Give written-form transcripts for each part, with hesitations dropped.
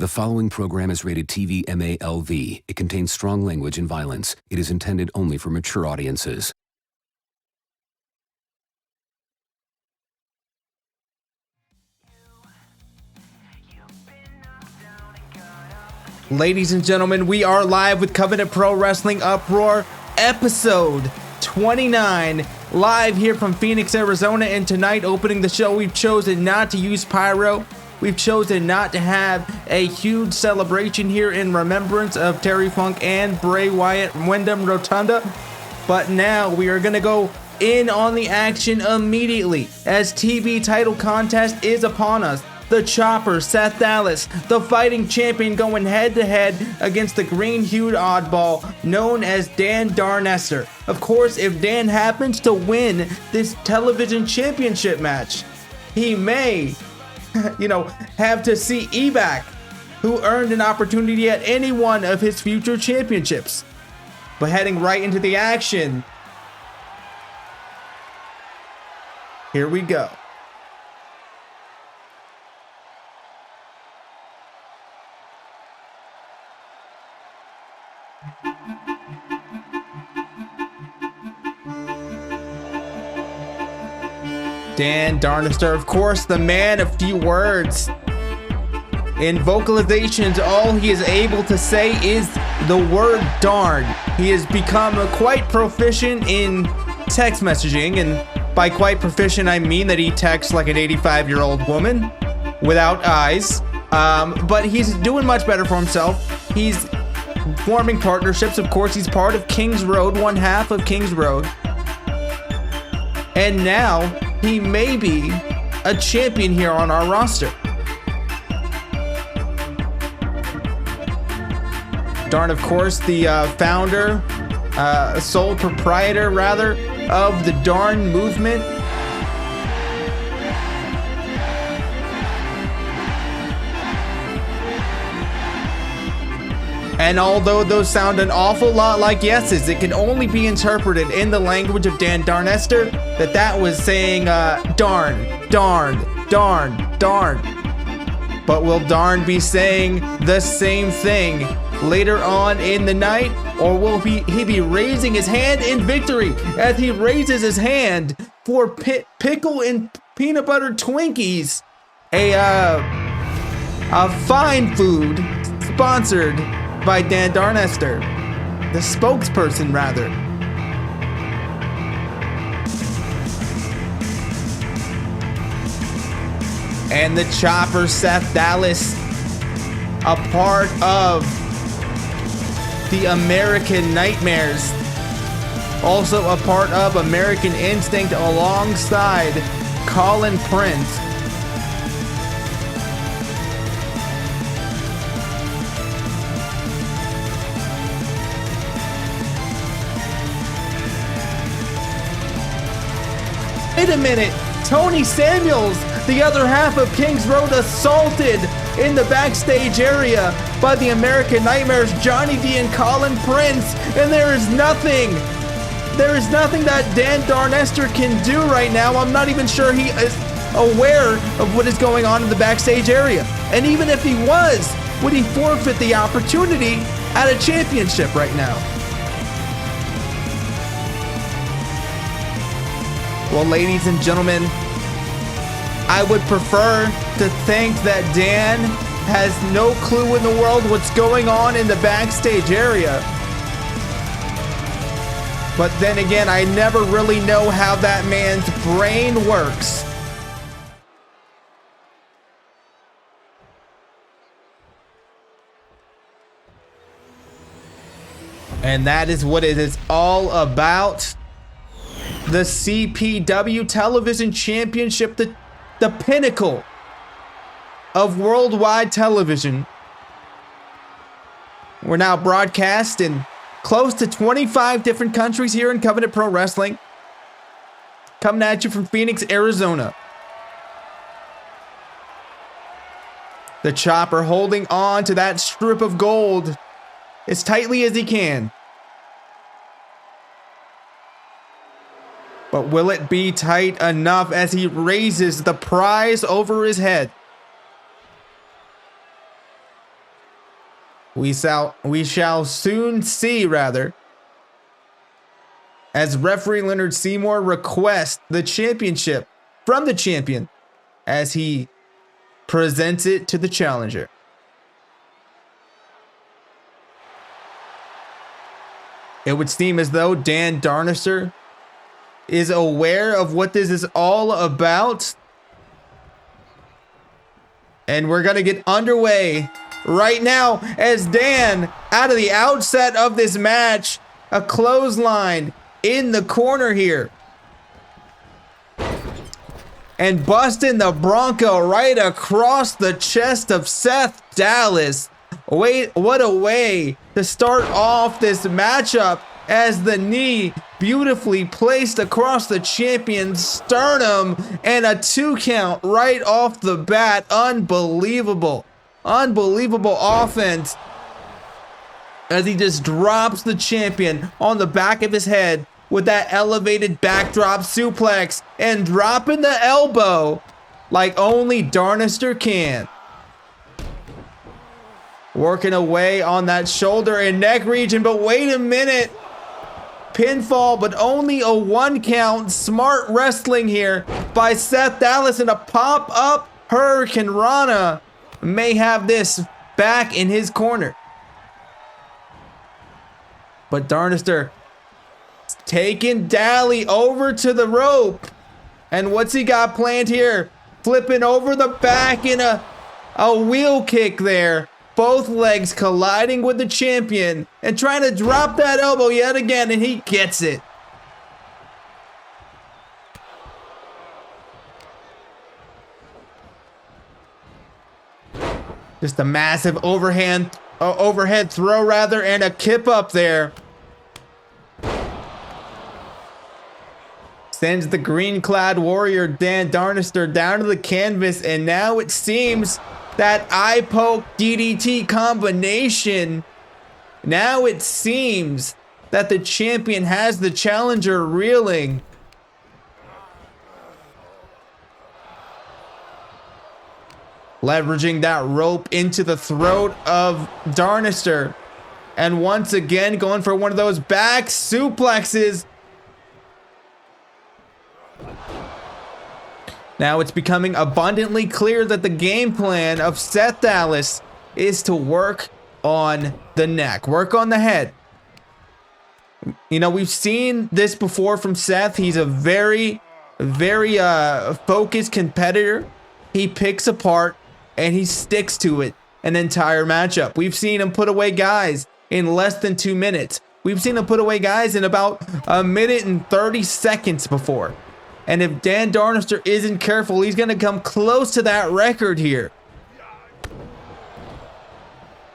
The following program is rated TV MALV. It contains strong language and violence. It is intended only for mature audiences. Ladies and gentlemen, we are live with Covenant Pro Wrestling Uproar, episode 29, live here from Phoenix, Arizona. And tonight, opening the show, we've chosen not to use pyro. We've chosen not to have a huge celebration here in remembrance of Terry Funk and Bray Wyatt Wyndham Rotunda. But now we are going to go in on the action immediately as TV title contest is upon us. The Chopper, Seth Dallas, the fighting champion, going head-to-head against the green-hued oddball known as Dan Darnester. Of course, if Dan happens to win this television championship match, he may, have to see Evac, who earned an opportunity at any one of his future championships. But heading right into the action, here we go. Dan Darnester, of course, the man of few words. In vocalizations, all he is able to say is the word darn. He has become quite proficient in text messaging, and by quite proficient, I mean that he texts like an 85-year-old woman without eyes. But he's doing much better for himself. He's forming partnerships. Of course, he's part of King's Road, one half of King's Road. And now he may be a champion here on our roster. Darn, of course, the founder, sole proprietor, rather, of the Darn movement. And although those sound an awful lot like yeses, it can only be interpreted in the language of Dan Darnester that was saying darn, darn, darn, darn. But will Darn be saying the same thing later on in the night? Or will he be raising his hand in victory as he raises his hand for pickle and peanut butter Twinkies, a fine food sponsored by Dan Darnester, the spokesperson rather. And the Chopper, Seth Dallas, a part of the American Nightmares, also a part of American Instinct alongside Colin Prince. Wait a minute, Tony Samuels, the other half of King's Road, assaulted in the backstage area by the American Nightmares, Johnny D and Colin Prince, and there is nothing that Dan Darnester can do right now. I'm not even sure he is aware of what is going on in the backstage area. And even if he was, would he forfeit the opportunity at a championship right now? Well, ladies and gentlemen, I would prefer to think that Dan has no clue in the world what's going on in the backstage area. But then again, I never really know how that man's brain works. And that is what it is all about. The CPW Television Championship, the pinnacle of worldwide television. We're now broadcast in close to 25 different countries here in Covenant Pro Wrestling. Coming at you from Phoenix, Arizona. The Chopper holding on to that strip of gold as tightly as he can. But will it be tight enough as he raises the prize over his head? We shall soon see, rather, as referee Leonard Seymour requests the championship from the champion as he presents it to the challenger. It would seem as though Dan Darnister is aware of what this is all about. And we're going to get underway right now as Dan, out of the outset of this match, a clothesline in the corner here. And busting the Bronco right across the chest of Seth Dallas. Wait, what a way to start off this matchup, as the knee beautifully placed across the champion's sternum and a 2 count right off the bat. Unbelievable. Unbelievable offense as he just drops the champion on the back of his head with that elevated backdrop suplex and dropping the elbow like only Darnister can. Working away on that shoulder and neck region, but wait a minute. Pinfall, but only a 1 count. Smart wrestling here by Seth Dallas, and a pop-up Hurricane Rana may have this back in his corner. But Darnister taking Daly over to the rope. And what's he got planned here? Flipping over the back in a wheel kick there. Both legs colliding with the champion and trying to drop that elbow yet again, and he gets it. Just a massive overhead throw rather, and a kip up there. Sends the green-clad warrior Dan Darnister down to the canvas, and now it seems that eye poke DDT combination. Now it seems that the champion has the challenger reeling. Leveraging that rope into the throat of Darnister. And once again going for one of those back suplexes. Now it's becoming abundantly clear that the game plan of Seth Dallas is to work on the neck, work on the head. You know, we've seen this before from Seth. He's a very focused competitor. He picks apart and he sticks to it an entire matchup. We've seen him put away guys in less than 2 minutes. We've seen him put away guys in about 1 minute and 30 seconds before. And if Dan Darnister isn't careful, he's going to come close to that record here.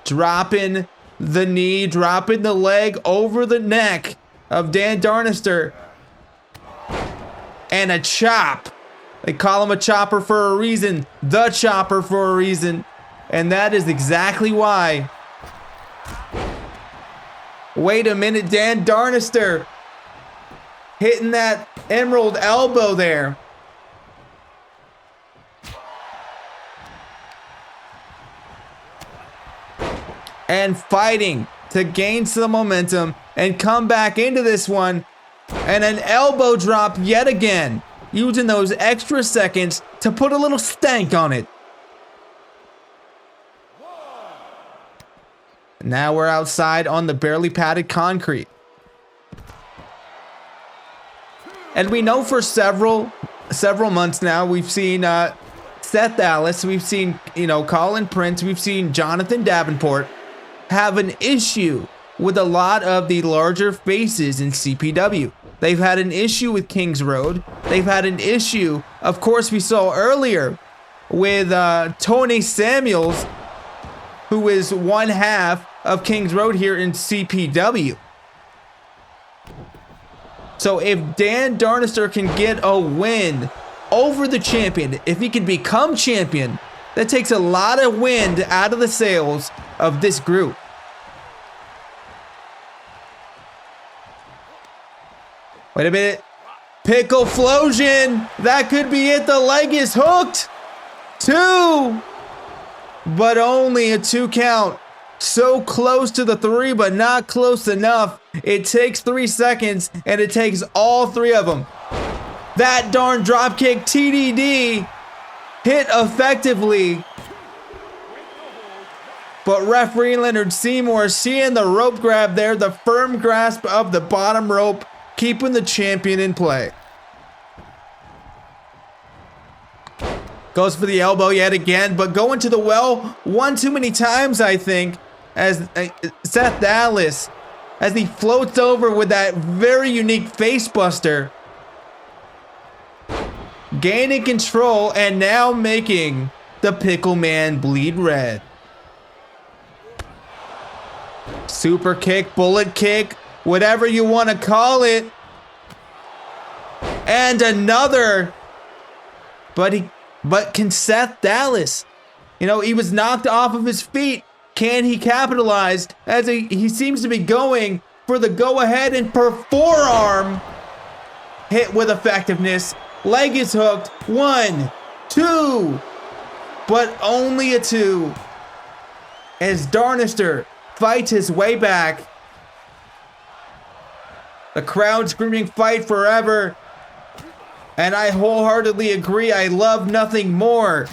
Dropping the knee, dropping the leg over the neck of Dan Darnister. And a chop. They call him a chopper for a reason. The chopper for a reason. And that is exactly why. Wait a minute, Dan Darnister hitting that emerald elbow there. And fighting to gain some momentum and come back into this one. And an elbow drop yet again, using those extra seconds to put a little stank on it. Now we're outside on the barely padded concrete. And we know for several months now, we've seen Seth Dallas, we've seen, Colin Prince, we've seen Jonathan Davenport have an issue with a lot of the larger faces in CPW. They've had an issue with Kings Road. They've had an issue, of course, we saw earlier with Tony Samuels, who is one half of Kings Road here in CPW. So if Dan Darnister can get a win over the champion, if he can become champion, that takes a lot of wind out of the sails of this group. Wait a minute. Pickle Flosion. That could be it. The leg is hooked. 2. But only a 2 count. So close to the 3, but not close enough. It takes 3 seconds, and it takes all 3 of them. That darn dropkick TDD hit effectively. But referee Leonard Seymour seeing the rope grab there, the firm grasp of the bottom rope, keeping the champion in play. Goes for the elbow yet again, but going to the well one too many times, I think, as Seth Dallas, as he floats over with that very unique face buster. Gaining control and now making the Pickle Man bleed red. Super kick, bullet kick, whatever you want to call it. And another. But can Seth Dallas, he was knocked off of his feet. Can he capitalize as he seems to be going for the go-ahead and forearm hit with effectiveness. Leg is hooked. 1, 2, but only a 2. As Darnister fights his way back. The crowd screaming fight forever. And I wholeheartedly agree. I love nothing more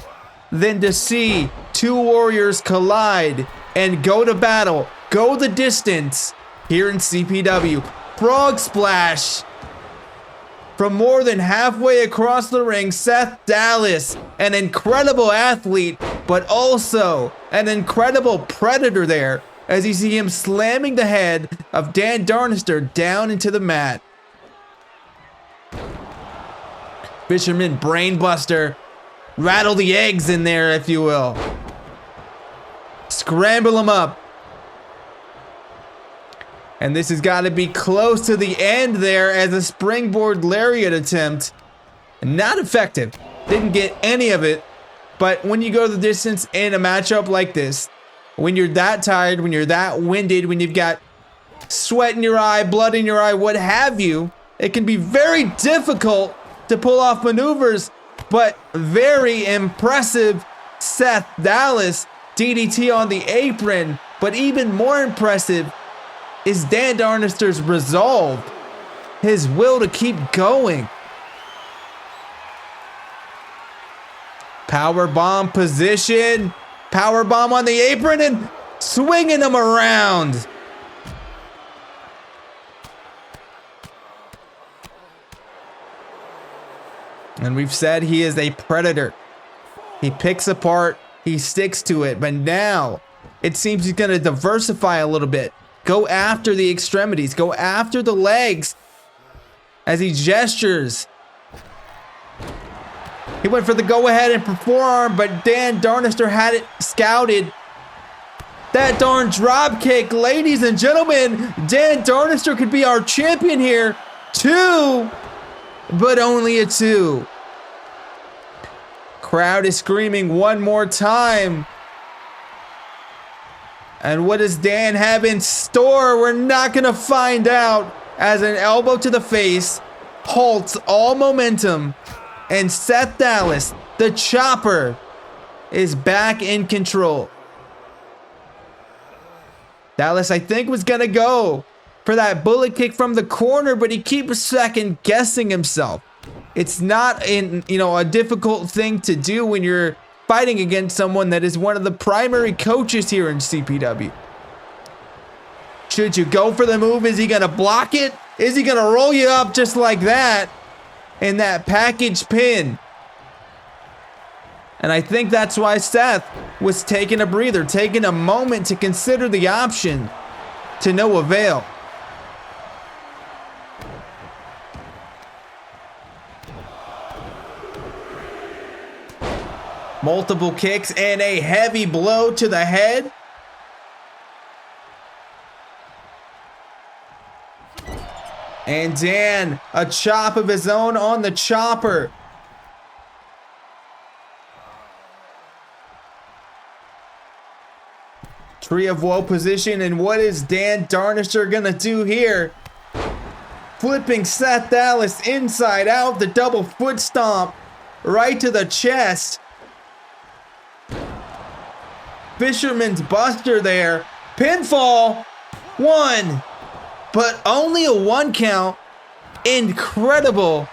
than to see 2 warriors collide and go to battle, go the distance here in CPW. Frog splash from more than halfway across the ring. Seth Dallas, an incredible athlete, but also an incredible predator there, as you see him slamming the head of Dan Darnister down into the mat. Fisherman brainbuster. Rattle the eggs in there, if you will. Scramble them up. And this has got to be close to the end there, as a springboard lariat attempt. Not effective. Didn't get any of it. But when you go the distance in a matchup like this, when you're that tired, when you're that winded, when you've got sweat in your eye, blood in your eye, what have you, it can be very difficult to pull off maneuvers, but very impressive. Seth Dallas DDT on the apron, but even more impressive is Dan Darnister's resolve, his will to keep going. Power bomb position, power bomb on the apron, and swinging him around. And we've said he is a predator. He picks apart, he sticks to it, but now it seems he's going to diversify a little bit. Go after the extremities, go after the legs as he gestures. He went for the go-ahead and forearm, but Dan Darnister had it scouted. That darn drop kick, ladies and gentlemen. Dan Darnister could be our champion here. 2, but only a 2. Crowd is screaming one more time. And what does Dan have in store? We're not going to find out, as an elbow to the face halts all momentum. And Seth Dallas, the chopper, is back in control. Dallas, I think, was going to go for that bullet kick from the corner, but he keeps second guessing himself. It's not a difficult thing to do when you're fighting against someone that is one of the primary coaches here in CPW. Should you go for the move? Is he going to block it? Is he going to roll you up just like that in that package pin? And I think that's why Seth was taking a breather, taking a moment to consider the option, to no avail. Multiple kicks and a heavy blow to the head. And Dan, a chop of his own on the chopper. Tree of Woe position, and what is Dan Darnister gonna do here? Flipping Seth Dallas inside out, the double foot stomp right to the chest. Fisherman's Buster there, Pinfall. 1. But only a 1 count. Incredible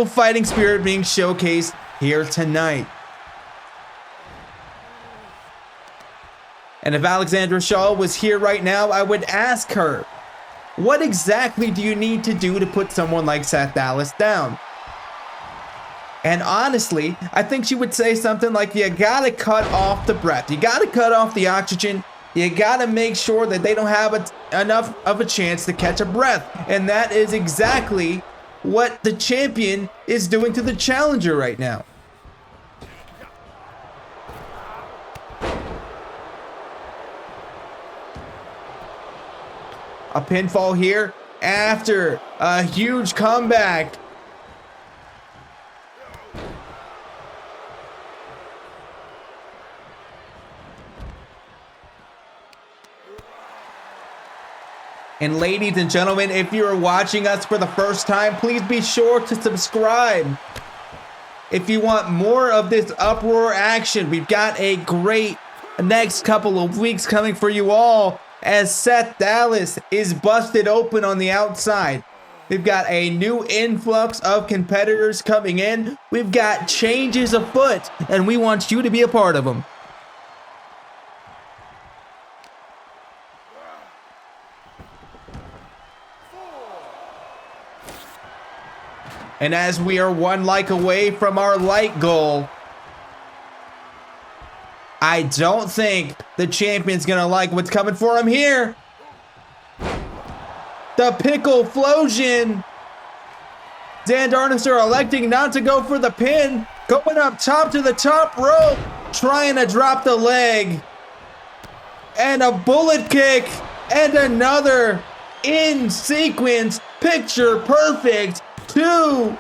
fighting spirit being showcased here tonight. And if Alexandra Shaw was here right now, I would ask her, what exactly do you need to do to put someone like Seth Dallas down? And honestly, I think she would say something like, you gotta cut off the breath. You gotta cut off the oxygen. You gotta make sure that they don't have enough of a chance to catch a breath. And that is exactly what the champion is doing to the challenger right now. A pinfall here after a huge comeback. And ladies and gentlemen, if you're watching us for the first time, please be sure to subscribe. If you want more of this Uproar action, we've got a great next couple of weeks coming for you all as Seth Dallas is busted open on the outside. We've got a new influx of competitors coming in. We've got changes afoot, and we want you to be a part of them. And as we are 1 like away from our like goal, I don't think the champion's gonna like what's coming for him here. The pickle flosion. Dan Darnister electing not to go for the pin. Going up top to the top rope. Trying to drop the leg. And a bullet kick. And another in sequence. Picture perfect. 2.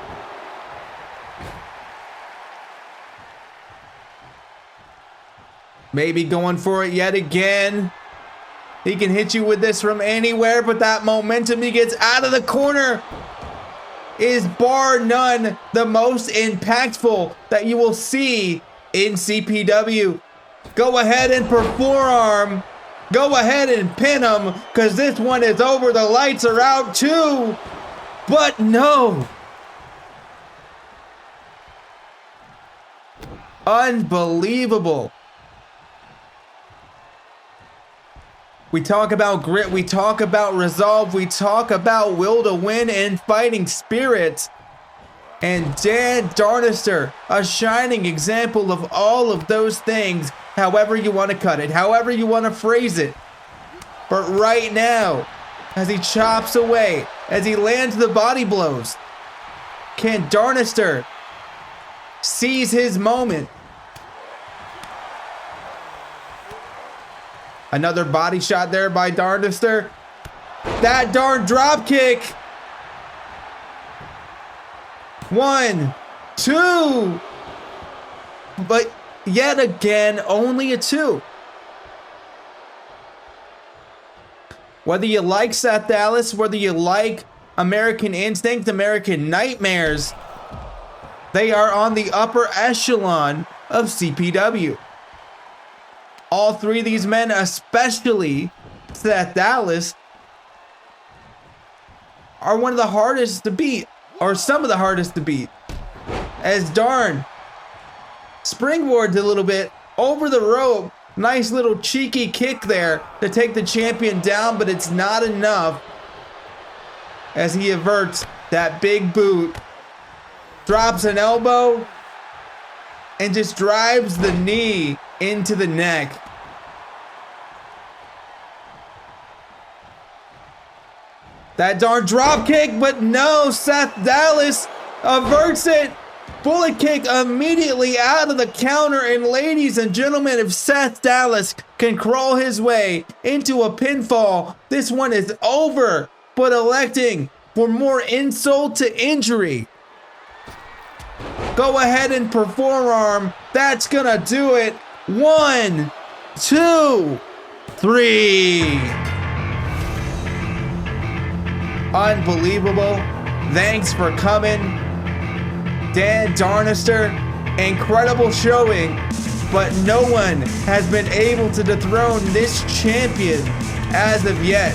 Maybe going for it yet again. He can hit you with this from anywhere, but that momentum he gets out of the corner is bar none the most impactful that you will see in CPW. Go ahead and forearm. Go ahead and pin him, because this one is over. The lights are out too. But no. Unbelievable. We talk about grit, we talk about resolve, we talk about will to win and fighting spirit. And Dan Darnister, a shining example of all of those things, however you want to cut it, however you want to phrase it. But right now, as he chops away, as he lands the body blows, can Darnister seize his moment? Another body shot there by Darnister. That darn drop kick. 1, 2. But yet again, only a 2. Whether you like Seth Dallas, whether you like American Instinct, American Nightmares, they are on the upper echelon of CPW. All 3 of these men, especially Seth Dallas, are one of the hardest to beat, or some of the hardest to beat. As Darn springboards a little bit over the rope. Nice little cheeky kick there to take the champion down, but it's not enough as he averts that big boot. Drops an elbow and just drives the knee into the neck. That darn drop kick, but no, Seth Dallas averts it. Bullet kick immediately out of the counter, and ladies and gentlemen, if Seth Dallas can crawl his way into a pinfall, this one is over, but electing for more insult to injury. Go ahead and forearm. That's gonna do it. 1, 2, 3. Unbelievable. Thanks for coming, Dan Darnister. Incredible showing but no one has been able to dethrone this champion as of yet.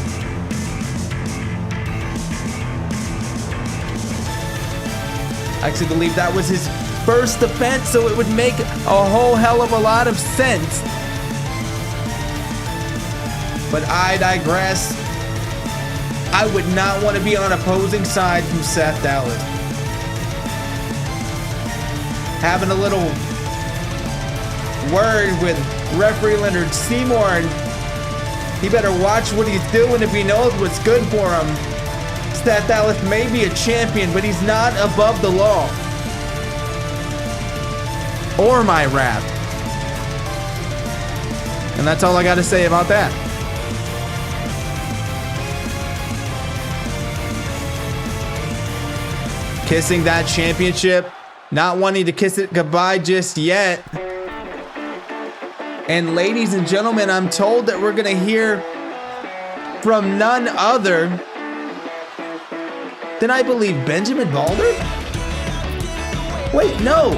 I actually believe that was his first defense, so it would make a whole hell of a lot of sense. But I digress. I would not want to be on opposing side from Seth Dallas. Having a little word with referee Leonard Seymour, and he better watch what he's doing if he knows what's good for him. Seth Dallas may be a champion, but he's not above the law or my wrath. And that's all I got to say about that. Kissing that championship, not wanting to kiss it goodbye just yet. And ladies and gentlemen, I'm told that we're gonna hear from none other than, I believe, Benjamin Balder? Wait, no.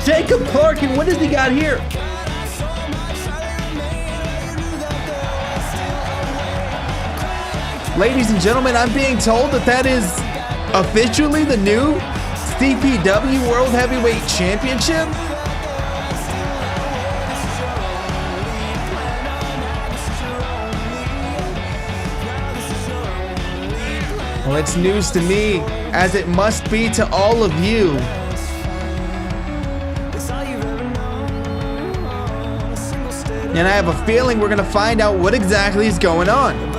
Jacob Clark, and what does he got here? Ladies and gentlemen, I'm being told that that is officially the new CPW World Heavyweight Championship. Well, it's news to me, as it must be to all of you. And I have a feeling we're gonna find out what exactly is going on.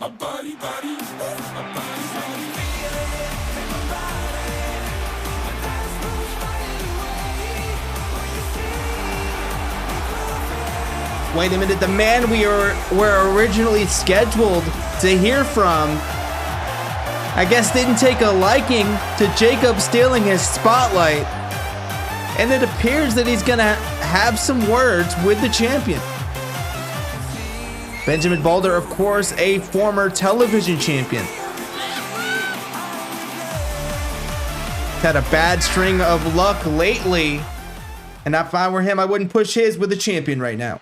My body, body, my body, Wait a minute, the man we were originally scheduled to hear from, I guess, didn't take a liking to Jacob stealing his spotlight. And it appears that he's gonna have some words with the champion. Benjamin Balder, of course, a former television champion. Had a bad string of luck lately, and if I were him, I wouldn't push his with the champion right now.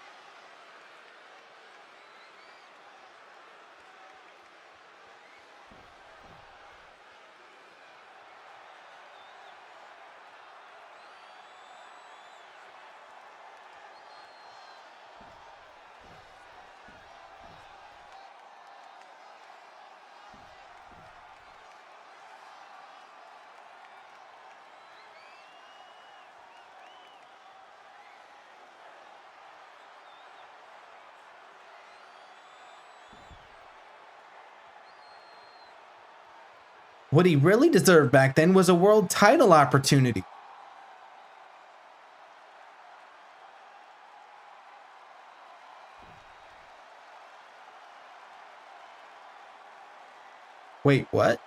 What he really deserved back then was a world title opportunity. Wait, what?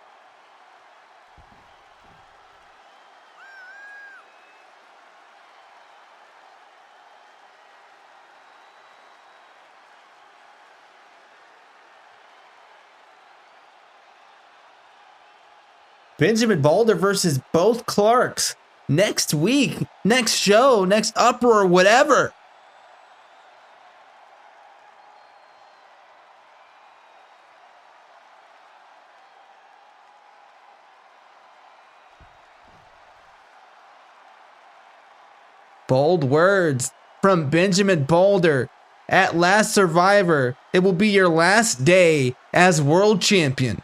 Benjamin Balder versus both Clarks next week, next show, next Uproar, whatever. Bold words from Benjamin Boulder. At last, Survivor, it will be your last day as world champion.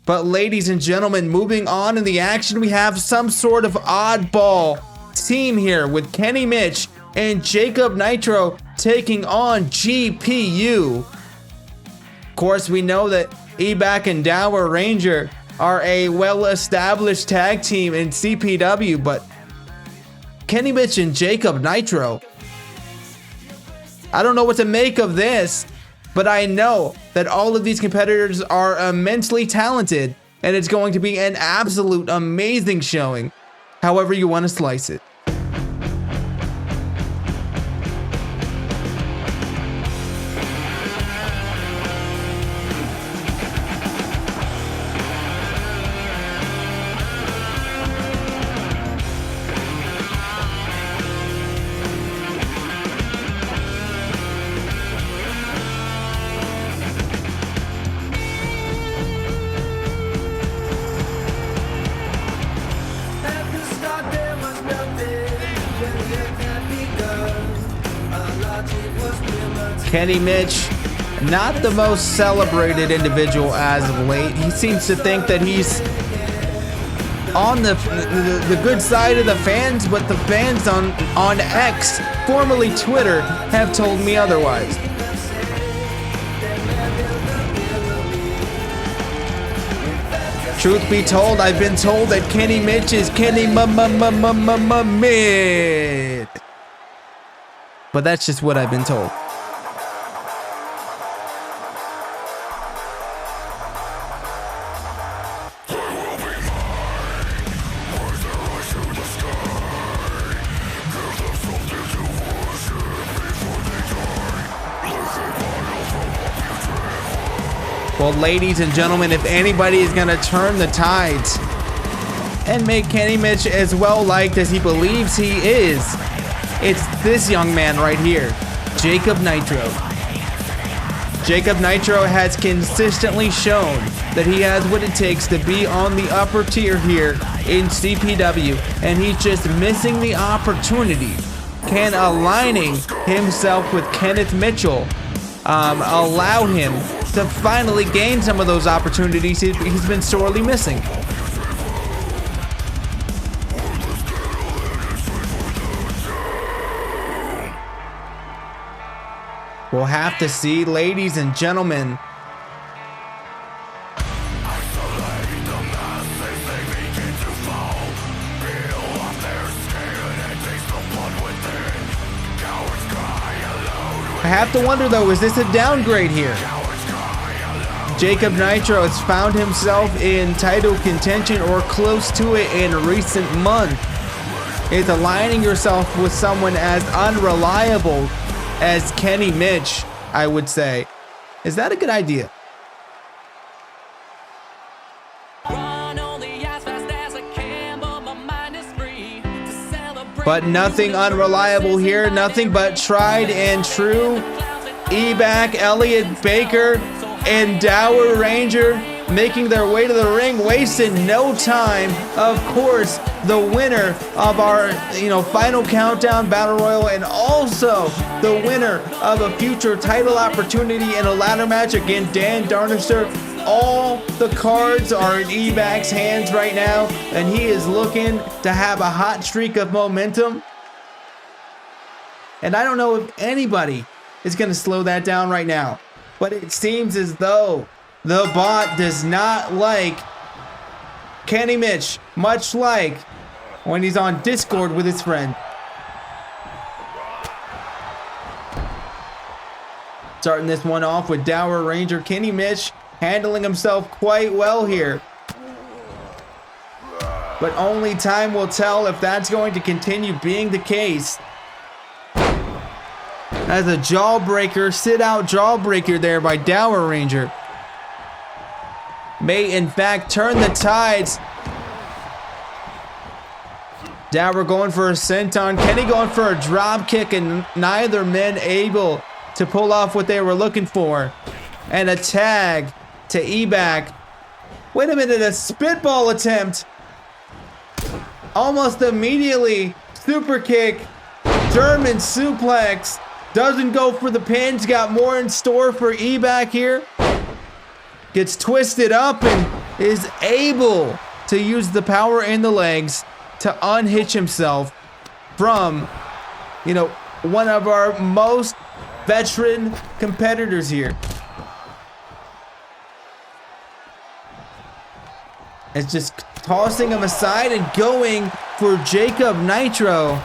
But ladies and gentlemen, moving on in the action, we have some sort of oddball team here with Kenny Mitch and Jacob Nitro taking on GPU. Of course, we know that Ebac and Dower Ranger are a well-established tag team in CPW, but Kenny Mitch and Jacob Nitro, I don't know what to make of this, but I know that all of these competitors are immensely talented, and it's going to be an absolute amazing showing, however you want to slice it. Kenny Mitch, not the most celebrated individual as of late. He seems to think that he's on the good side of the fans, but the fans on X, formerly Twitter, have told me otherwise. Truth be told, I've been told that Kenny Mitch is Kenny Mid. But that's just what I've been told. Well, ladies and gentlemen, if anybody is going to turn the tides and make Kenny Mitch as well liked as he believes he is, it's this young man right here, Jacob Nitro. Jacob Nitro has consistently shown that he has what it takes to be on the upper tier here in CPW, and he's just missing the opportunity. Can aligning himself with Kenneth Mitchell allow him to finally gain some of those opportunities he's been sorely missing? We'll have to see, ladies and gentlemen. I have to wonder though, is this a downgrade here? Jacob Nitro has found himself in title contention or close to it in recent months. Is aligning yourself with someone as unreliable as Kenny Mitch, I would say. Is that a good idea? But nothing unreliable here, nothing but tried and true. Ebac, Elliott Baker, and Dower Ranger making their way to the ring, wasting no time. Of course, the winner of our final countdown battle royal, and also the winner of a future title opportunity in a ladder match against Dan Darnister. All the cards are in Ebac's hands right now, and he is looking to have a hot streak of momentum. And I don't know if anybody is going to slow that down right now, but it seems as though the bot does not like Kenny Mitch, much like when he's on Discord with his friend. Starting this one off with Dower Ranger. Kenny Mitch handling himself quite well here, but only time will tell if that's going to continue being the case. As a jawbreaker, sit-out jawbreaker there by Dower Ranger may in fact turn the tides. Dower going for a senton, Kenny going for a drop kick, and neither men able to pull off what they were looking for. And a tag to Ebac. Wait a minute, a spitball attempt. almost immediately. Super kick, German suplex, doesn't go for the pin. He's got more in store for E-Back here. Gets twisted up and is able to use the power in the legs to unhitch himself from, you know, one of our most veteran competitors here. It's just tossing him aside and going for Jacob Nitro.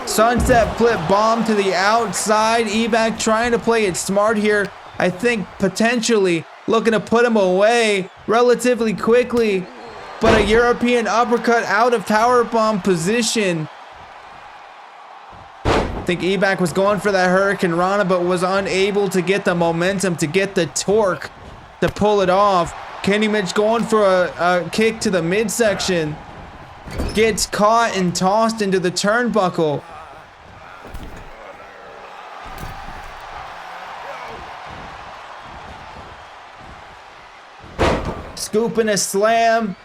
Sunset flip bomb to the outside. E-Back trying to play it smart here. I think potentially looking to put him away relatively quickly. But a European uppercut out of powerbomb position. I think E-Back was going for that Hurricane Rana, but was unable to get the momentum, to get the torque to pull it off. Kenny Mitch going for a kick to the midsection. Gets caught and tossed into the turnbuckle. Scooping a slam.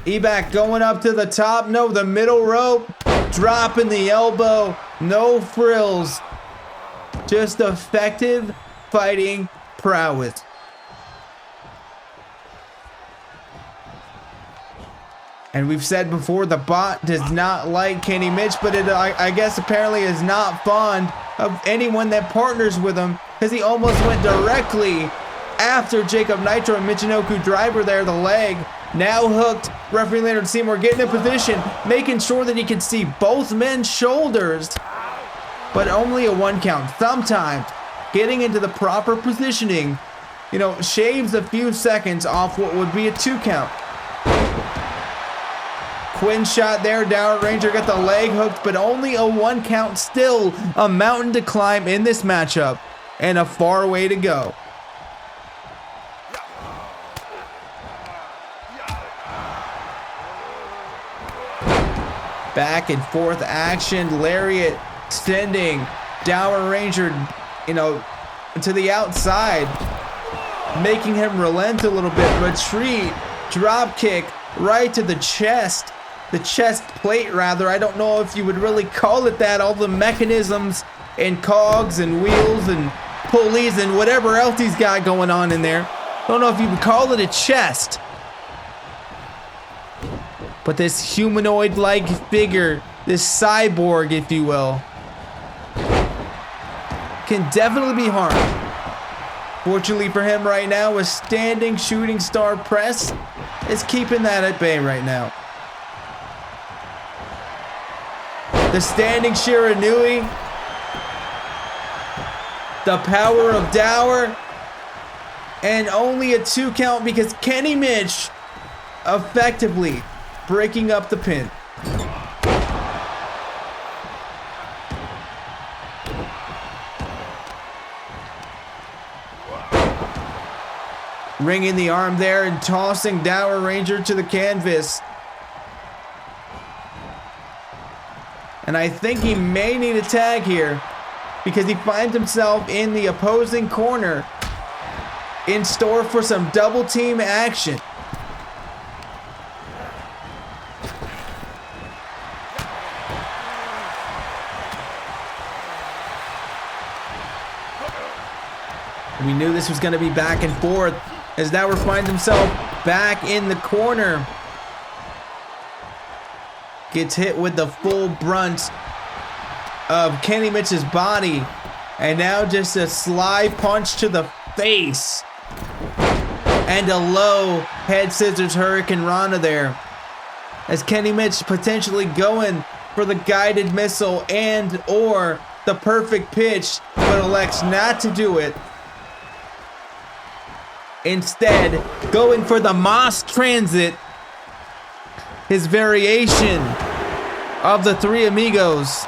E-Back going up to the top. No, the middle rope. Dropping the elbow. No frills. Just effective fighting prowess. And we've said before, the bot does not like Kenny Mitch, but it, I guess apparently is not fond of anyone that partners with him, because he almost went directly after Jacob Nitro and Michinoku Driver there, the leg. Now hooked, referee Leonard Seymour getting in position, making sure that he can see both men's shoulders, but only a 1 count. Sometimes getting into the proper positioning, you know, shaves a few seconds off what would be a 2 count. Quinn shot there, Down Ranger got the leg hooked, but only a 1 count. Still a mountain to climb in this matchup and a far way to go. Back and forth action, lariat sending Down Ranger, you know, to the outside, making him relent a little bit. Retreat, drop kick right to the chest. The chest plate, rather. I don't know if you would really call it that. All the mechanisms and cogs and wheels and pulleys and whatever else he's got going on in there. Don't know if you would call it a chest. But this humanoid-like figure, this cyborg, if you will, can definitely be harmed. Fortunately for him right now, a standing shooting star press is keeping that at bay right now. The standing Shiranui. The power of Dower. And only a 2 count because Kenny Mitch effectively breaking up the pin. Ringing the arm there and tossing Dower Ranger to the canvas. And I think he may need a tag here because he finds himself in the opposing corner in store for some double team action. We knew this was going to be back and forth as Dower finds himself back in the corner. Gets hit with the full brunt of Kenny Mitch's body. And now just a sly punch to the face. And a low head scissors Hurricane Rana there. As Kenny Mitch potentially going for the guided missile and or the perfect pitch, but elects not to do it. Instead, going for the Moss Transit, his variation of the Three Amigos.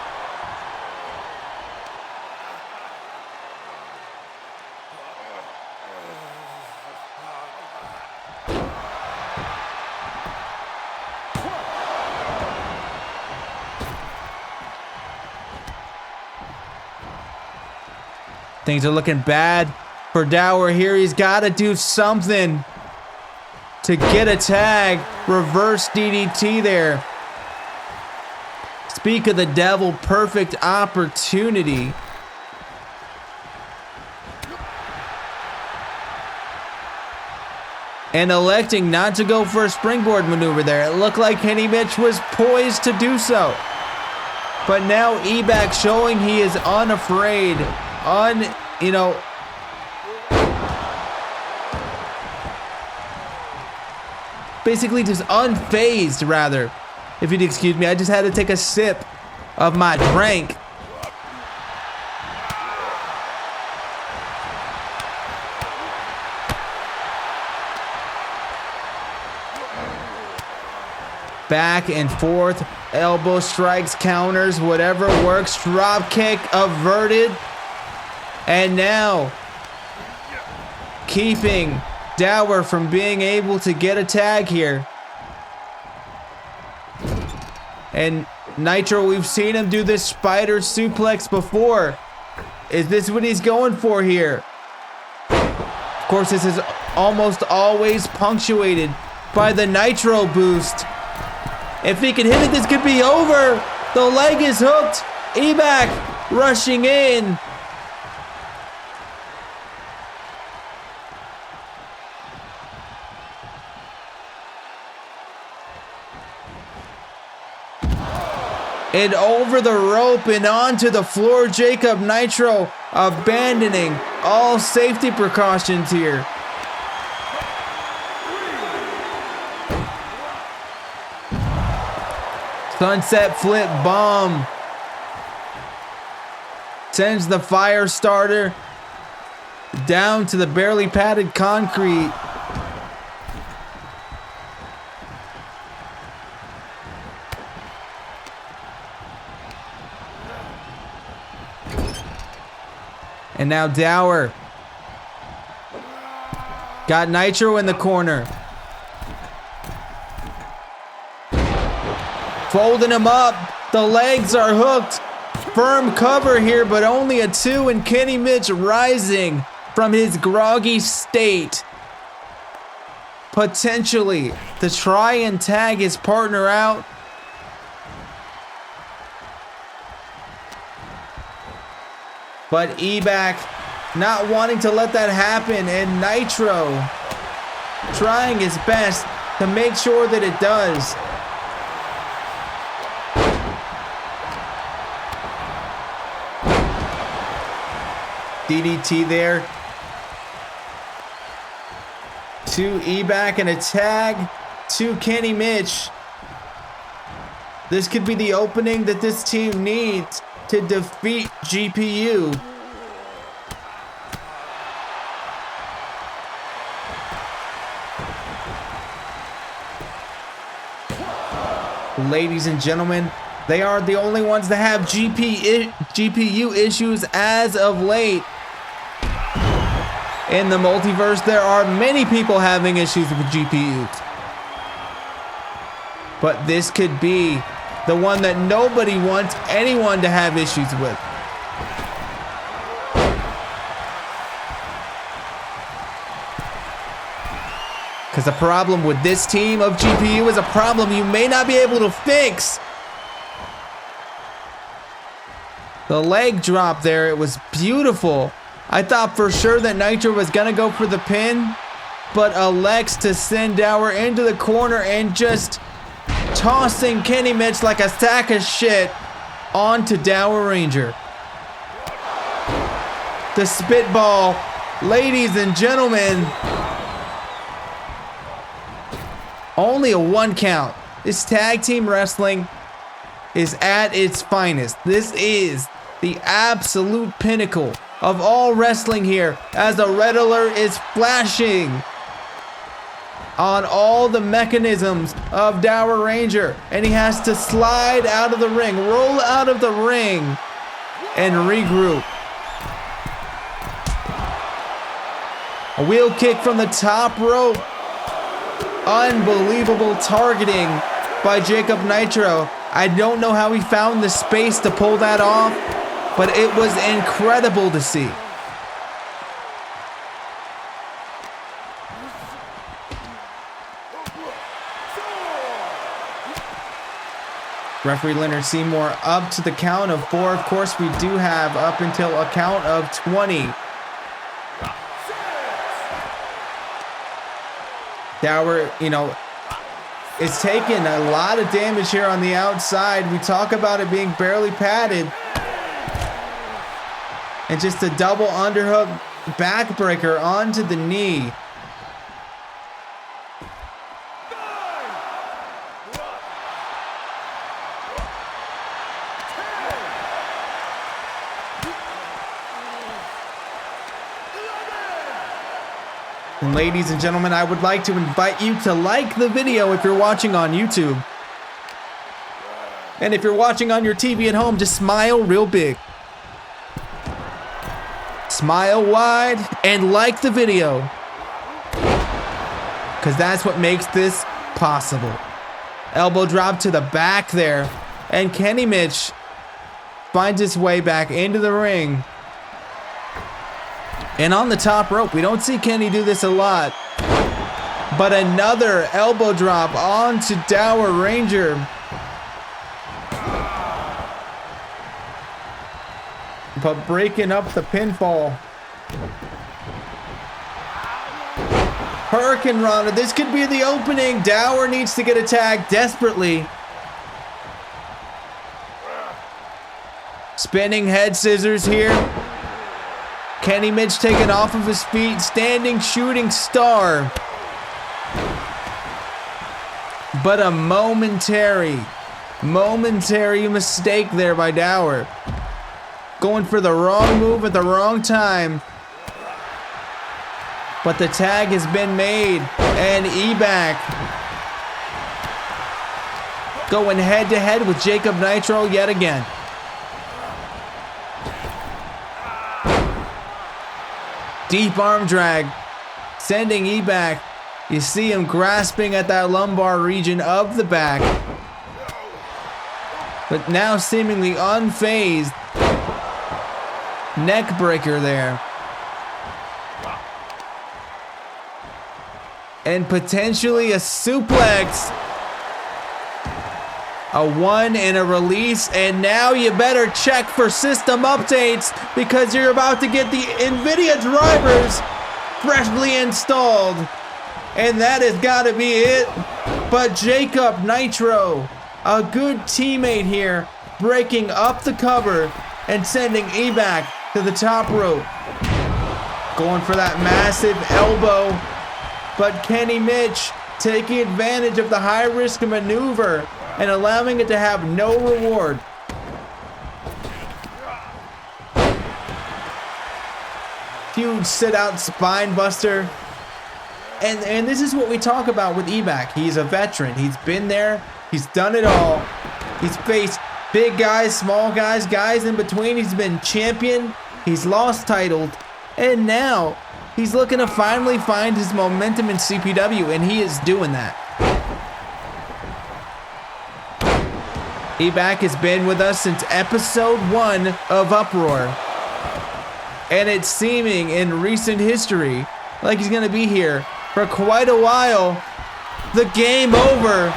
Things are looking bad for Dower here. He's got to do something to get a tag. Reverse DDT there. Speak of the devil, perfect opportunity. And electing not to go for a springboard maneuver there. It looked like Kenny Mitch was poised to do so. But now Eback showing he is unafraid. Basically just unfazed, rather. If you'd excuse me, I just had to take a sip of my drink. Back and forth, elbow strikes, counters, whatever works. Drop kick averted. And now, keeping Dower from being able to get a tag here. And Nitro, we've seen him do this spider suplex before. Is this what he's going for here? Of course, this is almost always punctuated by the Nitro boost. If he can hit it, this could be over. The leg is hooked. Eback rushing in. And over the rope and onto the floor, Jacob Nitro abandoning all safety precautions here. Sunset flip bomb. Sends the fire starter down to the barely padded concrete. And now Dower got Nitro in the corner. Folding him up. The legs are hooked. Firm cover here, but only a 2, and Kenny Mitch rising from his groggy state. Potentially to try and tag his partner out. But Eback not wanting to let that happen, and Nitro trying his best to make sure that it does. DDT there to Eback and a tag to Kenny Mitch. This could be the opening that this team needs to defeat GPU. Ladies and gentlemen, they are the only ones that have GPU issues as of late. In the multiverse, there are many people having issues with GPUs. But this could be the one that nobody wants anyone to have issues with. Because the problem with this team of GPU is a problem you may not be able to fix. The leg drop there, it was beautiful. I thought for sure that Nitro was gonna go for the pin, but elects to send Dower into the corner and just tossing Kenny Mitch like a sack of shit onto Dower Ranger. The spitball, ladies and gentlemen. Only a 1 count. This tag team wrestling is at its finest. This is the absolute pinnacle of all wrestling here, as the red alert is flashing on all the mechanisms of Dower Ranger, and he has to slide out of the ring, roll out of the ring, and regroup. A wheel kick from the top rope. Unbelievable targeting by Jacob Nitro. I don't know how he found the space to pull that off, but it was incredible to see. Referee Leonard Seymour up to the count of 4. Of course, we do have up until a count of 20. Dower, you know, is taking a lot of damage here on the outside. We talk about it being barely padded. And just a double underhook backbreaker onto the knee. And ladies and gentlemen, I would like to invite you to like the video if you're watching on YouTube. And if you're watching on your TV at home, just smile real big. Smile wide and like the video. Because that's what makes this possible. Elbow drop to the back there. And Kenny Mitch finds his way back into the ring. And on the top rope, we don't see Kenny do this a lot. But another elbow drop onto Dower Ranger. But breaking up the pinfall. Hurricane Rana, this could be the opening. Dower needs to get a tag desperately. Spinning head scissors here. Kenny Mitch taken off of his feet, standing shooting star. But a momentary mistake there by Dower. Going for the wrong move at the wrong time. But the tag has been made. And Eback going head to head with Jacob Nitro yet again. Deep arm drag, sending Eback. You see him grasping at that lumbar region of the back. But now seemingly unfazed. Neck breaker there. And potentially a suplex. A 1 and a release, and now you better check for system updates because you're about to get the NVIDIA drivers freshly installed. And that has got to be it. But Jacob Nitro, a good teammate here, breaking up the cover and sending Eback to the top rope. Going for that massive elbow, but Kenny Mitch taking advantage of the high-risk maneuver and allowing it to have no reward. Huge sit-out spine buster. And this is what we talk about with Eback. He's a veteran. He's been there. He's done it all. He's faced big guys, small guys, guys in between. He's been champion. He's lost titles. And now he's looking to finally find his momentum in CPW, and he is doing that. Eback has been with us since episode 1 of Uproar. And it's seeming in recent history like he's going to be here for quite a while. The game over.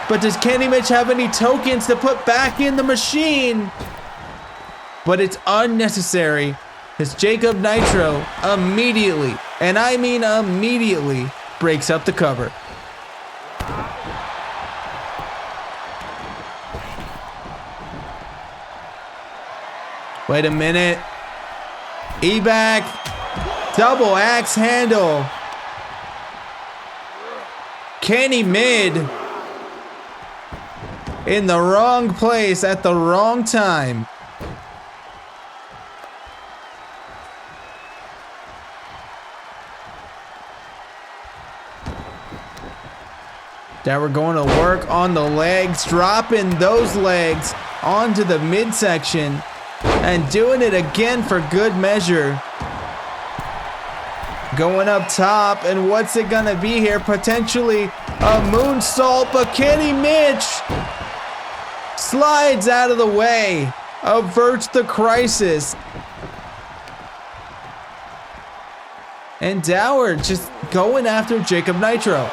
But does Kenny Mitch have any tokens to put back in the machine? But it's unnecessary as Jacob Nitro immediately, and I mean immediately, breaks up the cover. Wait a minute. Eback, double axe handle. Kenny Mid in the wrong place at the wrong time. Now we're going to work on the legs, dropping those legs onto the midsection and doing it again for good measure. Going up top, and what's it gonna be here? Potentially a moonsault, but Kenny Mitch slides out of the way, averts the crisis. And Dower just going after Jacob Nitro.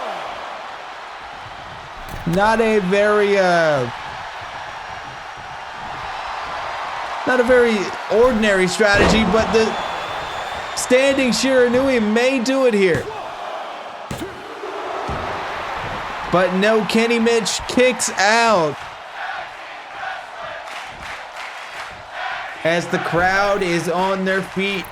Not a very Not a very ordinary strategy, but the standing Shiranui may do it here. But no, Kenny Mitch kicks out. As the crowd is on their feet,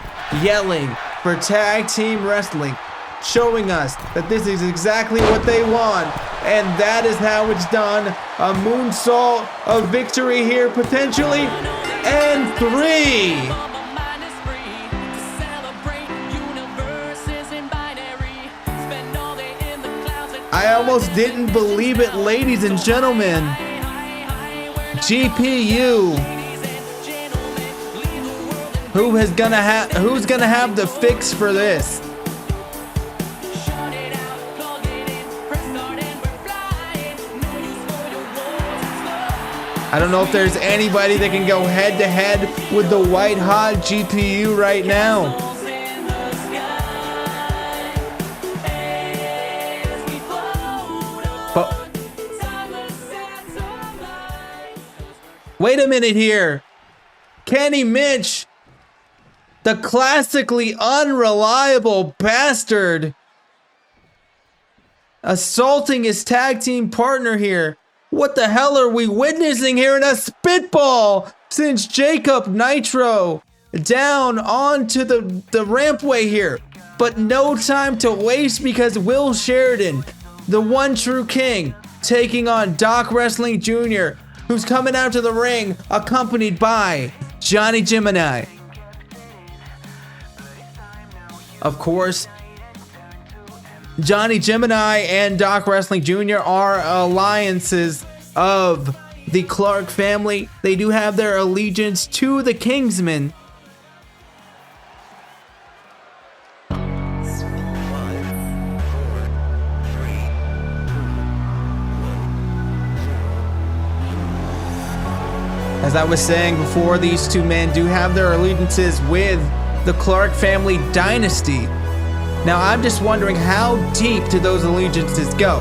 yelling for tag team wrestling, showing us that this is exactly what they want, and that is how it's done. A moonsault of victory here, potentially, and 3. I almost didn't believe it, ladies and gentlemen. GPU. Who's gonna have the fix for this? I don't know if there's anybody that can go head to head with the white hot GPU right now. But wait a minute here. Kenny Mitch, the classically unreliable bastard, assaulting his tag team partner here. What the hell are we witnessing here in a spitball since Jacob Nitro down onto the rampway here? But no time to waste because Will Sheridan, the one true king, taking on Doc Wrestling Jr., who's coming out to the ring accompanied by Johnny Gemini. Of course, Johnny Gemini and Doc Wrestling Jr. are alliances of the Clark family. They do have their allegiance to the Kingsmen. As I was saying before, these two men do have their allegiances with the Clark family dynasty. Now, I'm just wondering, how deep do those allegiances go?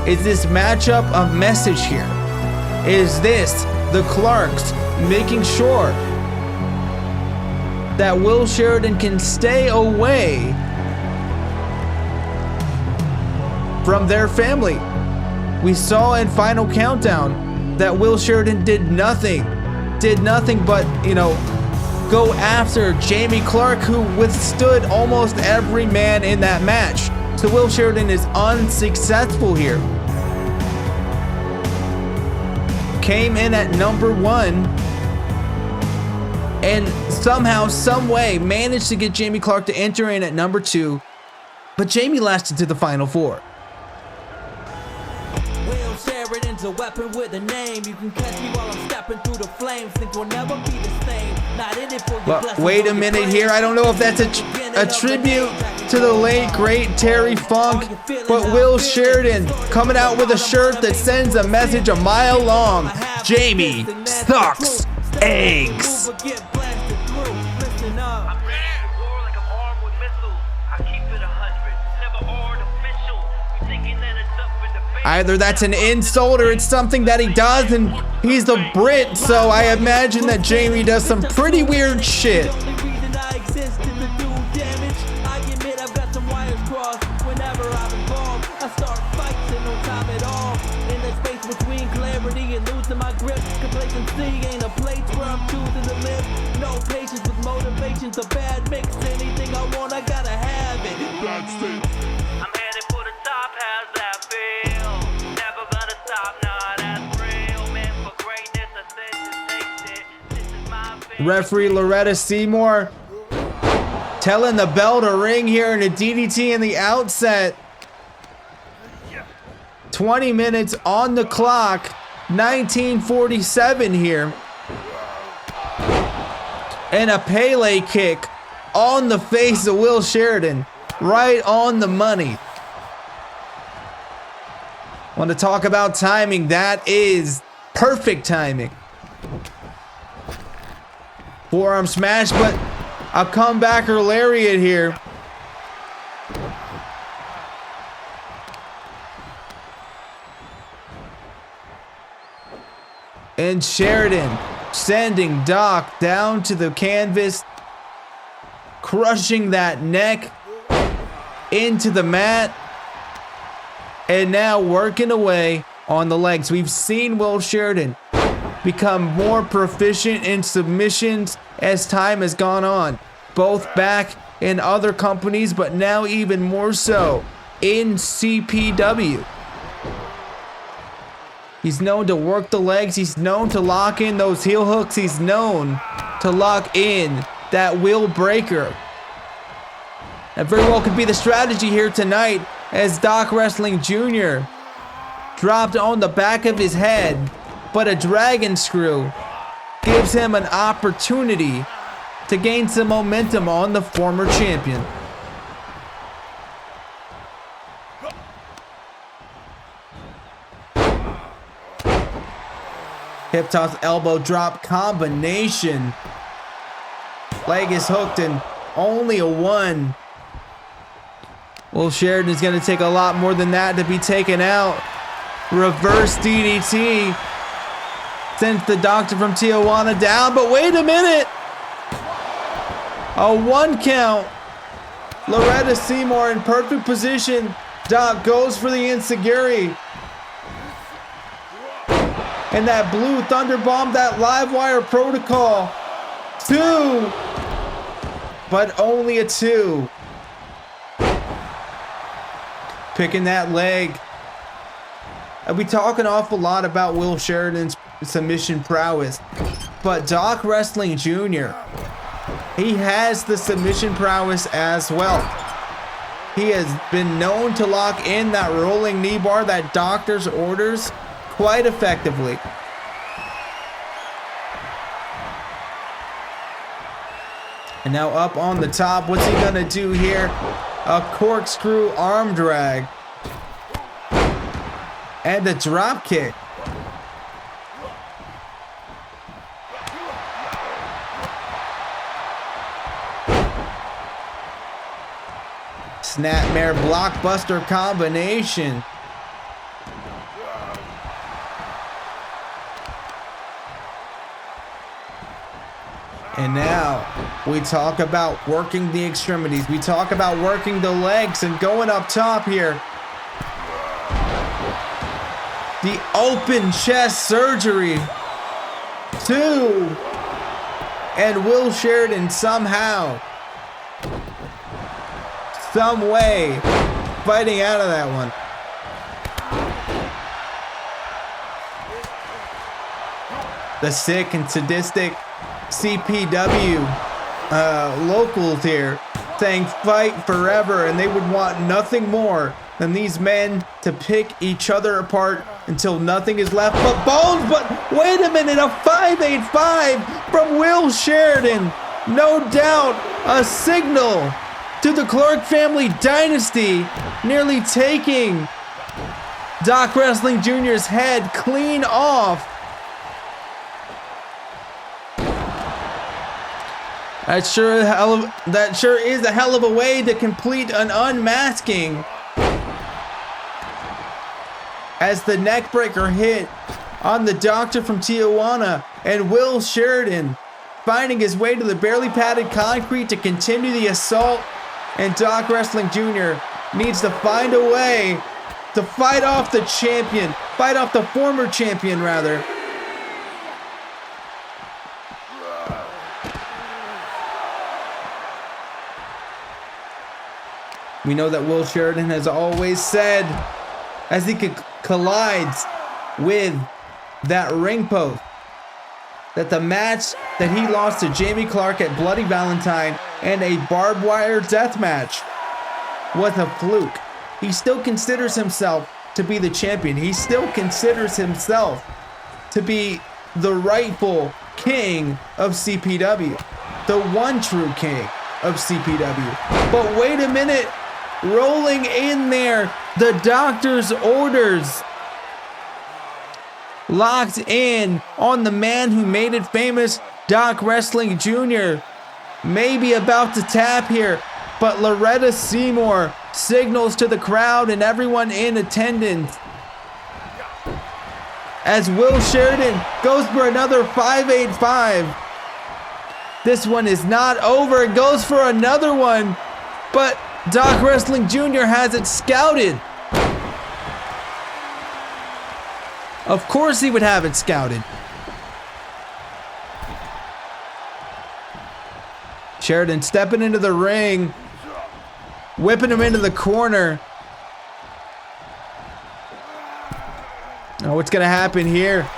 Is this matchup a message here? Is this the Clarks making sure that Will Sheridan can stay away from their family? We saw in Final Countdown that Will Sheridan did nothing but, go after Jamie Clark, who withstood almost every man in that match. So Will Sheridan is unsuccessful here. Came in at number 1 and somehow, some way managed to get Jamie Clark to enter in at number 2, but Jamie lasted to the final 4. Will Sheridan's a weapon with a name. You can catch me while I'm stepping through the flames. Things will never be the same. Not in it for your But wait a minute here. I don't know if that's a tribute to the late great Terry Funk, but Will Sheridan coming out with a shirt that sends a message a mile long. Jamie sucks eggs. Either that's an insult or it's something that he does, and he's the Brit, so I imagine that Jamie does some pretty weird shit. No patience with motivation's a bad mix. Anything I want, I gotta have it. I'm headed for the top, how's that feel? Never gonna stop, nah, that's real. Man, for greatness, I said to take it. This is my feel. Referee Loretta Seymour telling the bell to ring here in a DDT in the outset. 20 minutes on the clock, 1947 here. And a Pele kick on the face of Will Sheridan. Right on the money. Want to talk about timing? That is perfect timing. Forearm smash, but a comebacker lariat here. And Sheridan sending Doc down to the canvas, crushing that neck into the mat, and now working away on the legs. We've seen Will Sheridan become more proficient in submissions as time has gone on, both back in other companies, but now even more so in CPW. He's known to work the legs. He's known to lock in those heel hooks. He's known to lock in that will breaker. That very well could be the strategy here tonight, as Doc Wrestling Jr. dropped on the back of his head, but a dragon screw gives him an opportunity to gain some momentum on the former champion. Hip toss elbow drop combination. Leg is hooked and only a 1. Will Sheridan is going to take a lot more than that to be taken out. Reverse DDT sends the Doctor from Tijuana down, but wait a minute. A 1 count. Loretta Seymour in perfect position. Doc goes for the enziguri. And that blue thunder bomb, that live wire protocol. 2, but only a 2. Picking that leg. We talk an awful lot about Will Sheridan's submission prowess, but Doc Wrestling Jr., he has the submission prowess as well. He has been known to lock in that rolling knee bar, that doctor's orders, quite effectively. And now up on the top, what's he gonna do here? A corkscrew arm drag. And a drop kick. Snapmare blockbuster combination. And now we talk about working the extremities. We talk about working the legs and going up top here. The open chest surgery. 2. And Will Sheridan somehow, some way, fighting out of that one. The sick and sadistic CPW locals here saying fight forever, and they would want nothing more than these men to pick each other apart until nothing is left but bones. But wait a minute, a 585 from Will Sheridan. No doubt a signal to the Clark family dynasty, nearly taking Doc Wrestling Jr.'s head clean off. That sure is a hell of a way to complete an unmasking, as the neckbreaker hit on the Doctor from Tijuana, and Will Sheridan finding his way to the barely padded concrete to continue the assault. And Doc Wrestling Jr. needs to find a way to fight off the champion, fight off the former champion rather. We know that Will Sheridan has always said, as he collides with that ring post, that the match that he lost to Jamie Clark at Bloody Valentine and a barbed wire death match was a fluke. He still considers himself to be the champion. He still considers himself to be the rightful king of CPW, the one true king of CPW. But wait a minute. Rolling in there, the Doctor's orders. Locked in on the man who made it famous, Doc Wrestling Jr. Maybe about to tap here, but Loretta Seymour signals to the crowd and everyone in attendance as Will Sheridan goes for another 585. This one is not over. It goes for another one, but Doc Wrestling Jr. has it scouted. Of course he would have it scouted. Sheridan stepping into the ring, whipping him into the corner. Oh, what's gonna happen here?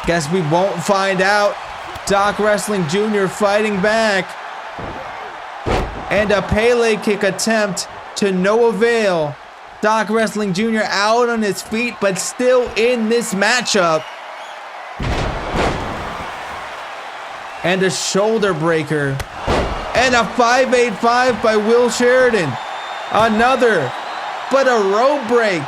Guess we won't find out. Doc Wrestling Jr. fighting back. And a Pele kick attempt to no avail. Doc Wrestling Jr. out on his feet, but still in this matchup. And a shoulder breaker. And a 585 by Will Sheridan. Another, but a rope break.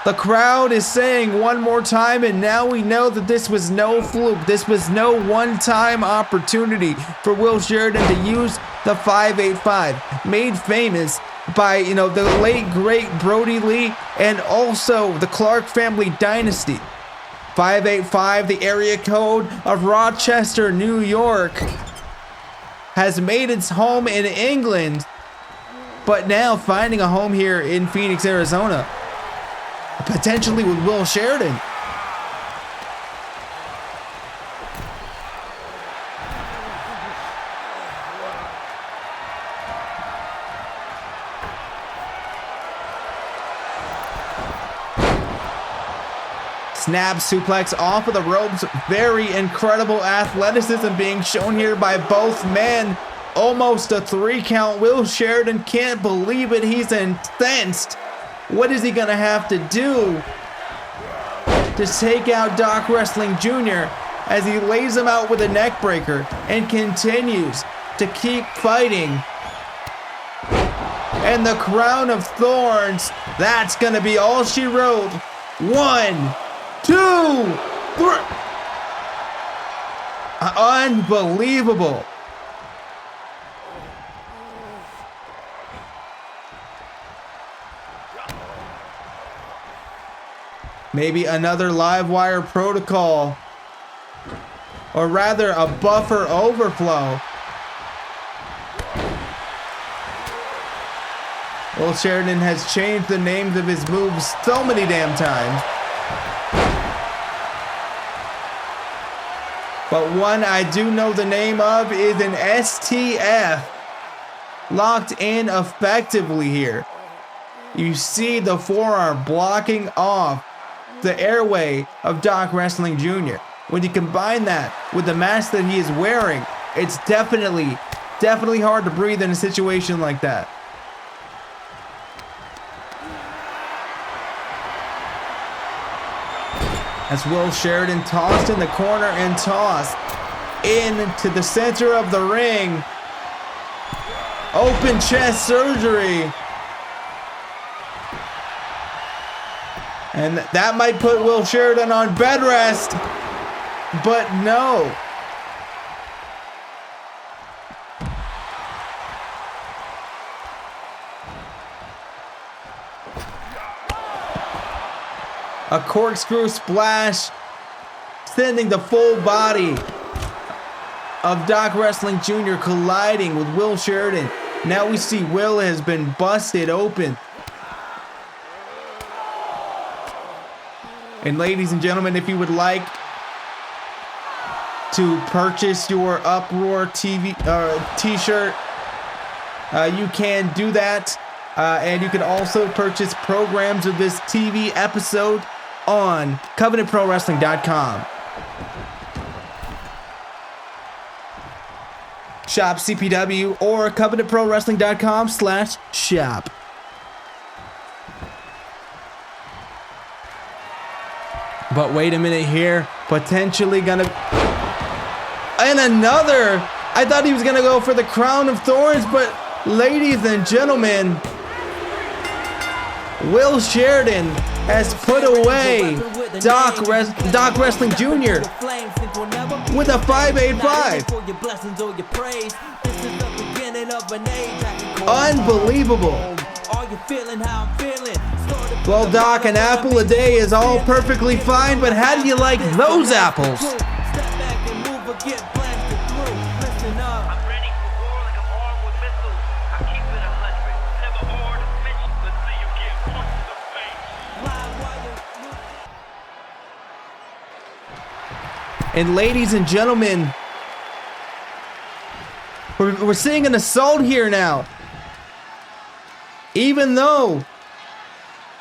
The crowd is saying one more time, and now we know that this was no fluke. This was no one-time opportunity for Will Sheridan to use the 585, made famous by, the late great Brody Lee and also the Clark family dynasty. 585, the area code of Rochester, New York, has made its home in England, but now finding a home here in Phoenix, Arizona. Potentially with Will Sheridan. Snap suplex off of the ropes. Very incredible athleticism being shown here by both men. Almost a 3 count. Will Sheridan can't believe it. He's incensed. What is he gonna have to do to take out Doc Wrestling Jr. as he lays him out with a neck breaker and continues to keep fighting? And the crown of thorns, that's gonna be all she wrote. 1, 2, 3. Unbelievable. Maybe another live wire protocol, or rather a buffer overflow. Will Sheridan has changed the names of his moves so many damn times. But one I do know the name of is an STF. Locked in effectively here. You see the forearm blocking off the airway of Doc Wrestling Jr. When you combine that with the mask that he is wearing, it's definitely hard to breathe in a situation like that. As Will Sheridan tossed in the corner and tossed into the center of the ring. Open chest surgery. And that might put Will Sheridan on bed rest, but no. A corkscrew splash, sending the full body of Doc Wrestling Jr. colliding with Will Sheridan. Now we see Will has been busted open. And ladies and gentlemen, if you would like to purchase your Uproar TV t-shirt, you can do that. And you can also purchase programs of this TV episode on CovenantProWrestling.com. Shop CPW or CovenantProWrestling.com/shop. But wait a minute here. Potentially gonna... And another! I thought he was gonna go for the crown of thorns, but ladies and gentlemen, Will Sheridan has put away Doc Wrestling Jr. with a 585. Unbelievable. Are you feeling how I'm feeling? Started Well, Doc, an apple a day is all perfectly fine, but how do you like those apples? Step back and move or get blasted through. Listen up. I'm ready for war like I'm armed with missiles. I keep it 100, never hard to mention. Let's see you get punched in the face. Live wire. And ladies and gentlemen, we're seeing an assault here now. Even though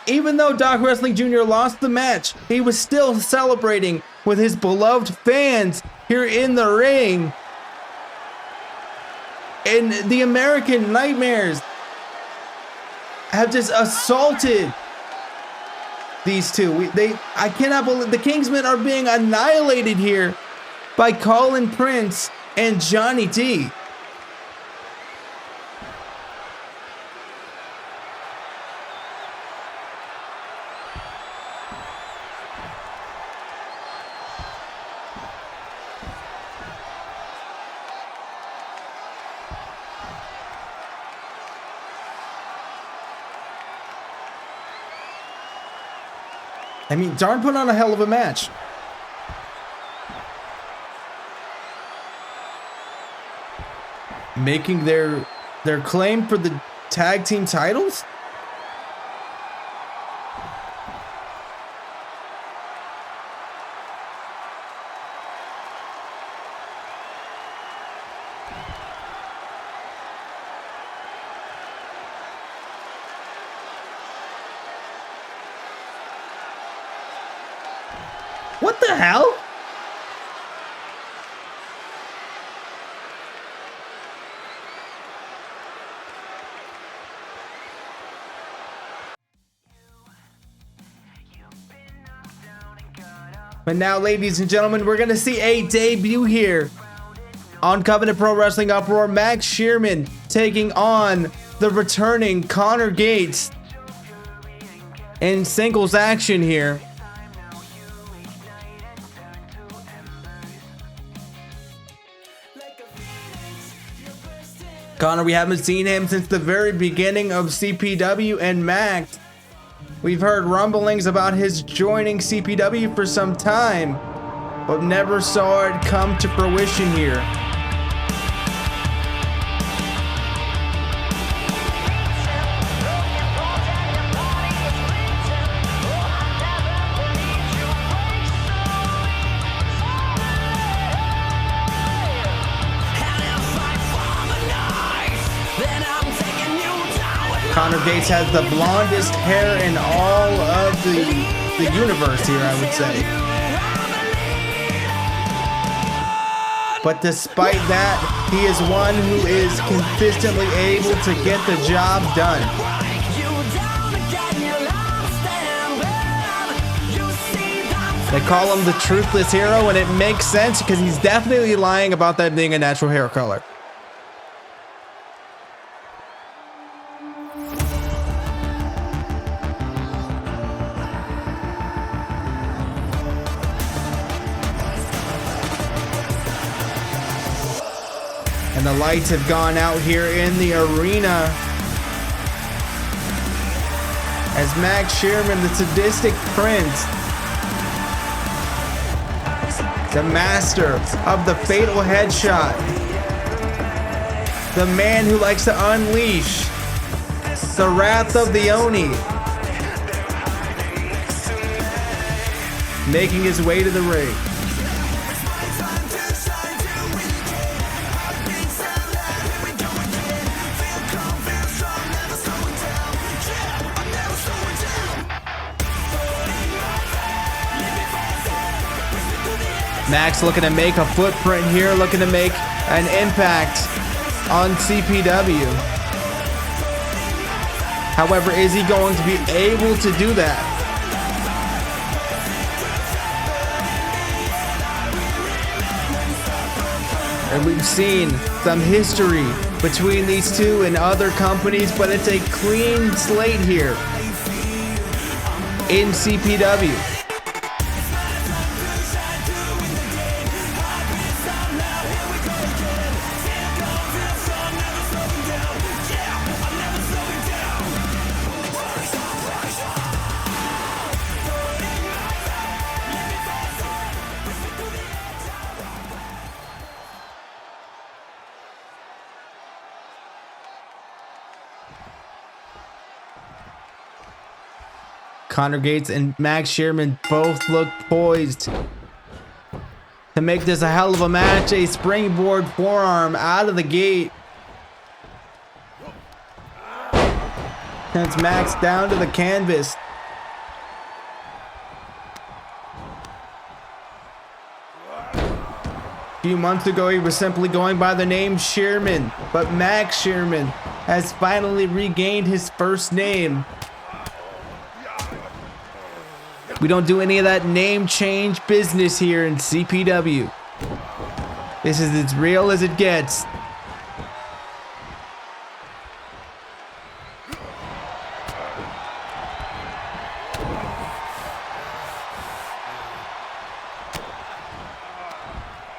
Doc Wrestling Jr. lost the match, he was still celebrating with his beloved fans here in the ring. And the American Nightmares have just assaulted these two. I cannot believe the Kingsmen are being annihilated here by Colin Prince and Johnny D. I mean, Darn put on a hell of a match. Making their claim for the tag team titles? What the hell? But now, ladies and gentlemen, we're going to see a debut here on Covenant Pro Wrestling Uproar. Max Shearman taking on the returning Connor Gates in singles action here. Connor, we haven't seen him since the very beginning of CPW, and Max, we've heard rumblings about his joining CPW for some time, but never saw it come to fruition here. Connor Gates has the blondest hair in all of the universe here, I would say. But despite that, he is one who is consistently able to get the job done. They call him the truthless hero, and it makes sense because he's definitely lying about that being a natural hair color. And the lights have gone out here in the arena as Max Shearman, the sadistic prince, the master of the fatal headshot, the man who likes to unleash the wrath of the Oni, making his way to the ring. Max looking to make a footprint here, looking to make an impact on CPW. However, is he going to be able to do that? And we've seen some history between these two and other companies, but it's a clean slate here in CPW. Connor Gates and Max Sherman both look poised to make this a hell of a match. A springboard forearm out of the gate sends Max down to the canvas. A few months ago, he was simply going by the name Sherman, but Max Sherman has finally regained his first name. We don't do any of that name change business here in CPW. This is as real as it gets.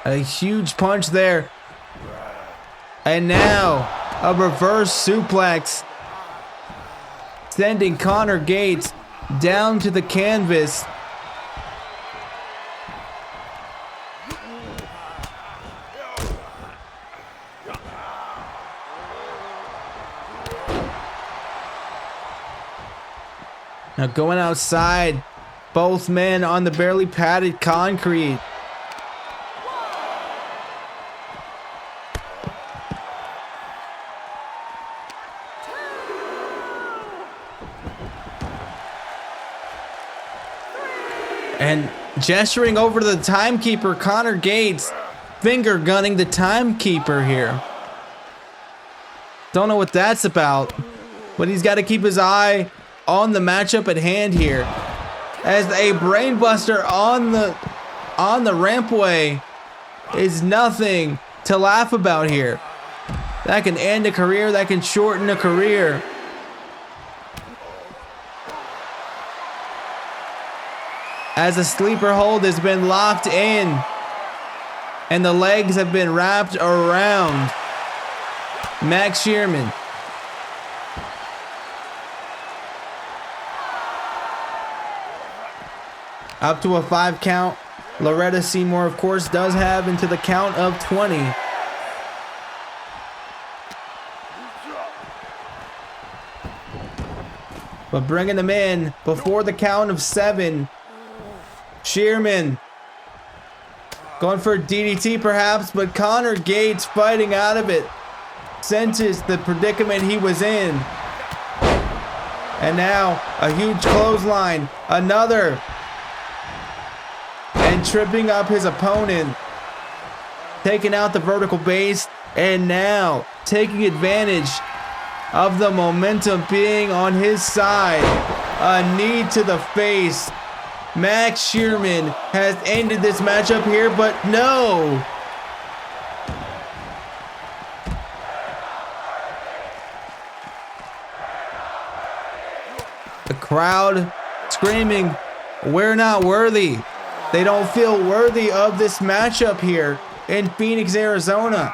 A huge punch there. And now a reverse suplex, sending Connor Gates down to the canvas. Now going outside, both men on the barely padded concrete. And gesturing over to the timekeeper, Connor Gates finger gunning the timekeeper here. Don't know what that's about, but he's got to keep his eye on the matchup at hand here. As a brainbuster on the rampway is nothing to laugh about here. That can end a career, that can shorten a career. As a sleeper hold has been locked in and the legs have been wrapped around Max Sherman. Up to a 5 count. Loretta Seymour, of course, does have into the count of 20. But bringing them in before the count of 7. Sherman going for a DDT perhaps, but Connor Gates fighting out of it. Senses the predicament he was in. And now a huge clothesline. Another. And tripping up his opponent. Taking out the vertical base. And now taking advantage of the momentum being on his side. A knee to the face. Max Sherman has ended this matchup here, but no. The crowd screaming, "We're not worthy." They don't feel worthy of this matchup here in Phoenix, Arizona.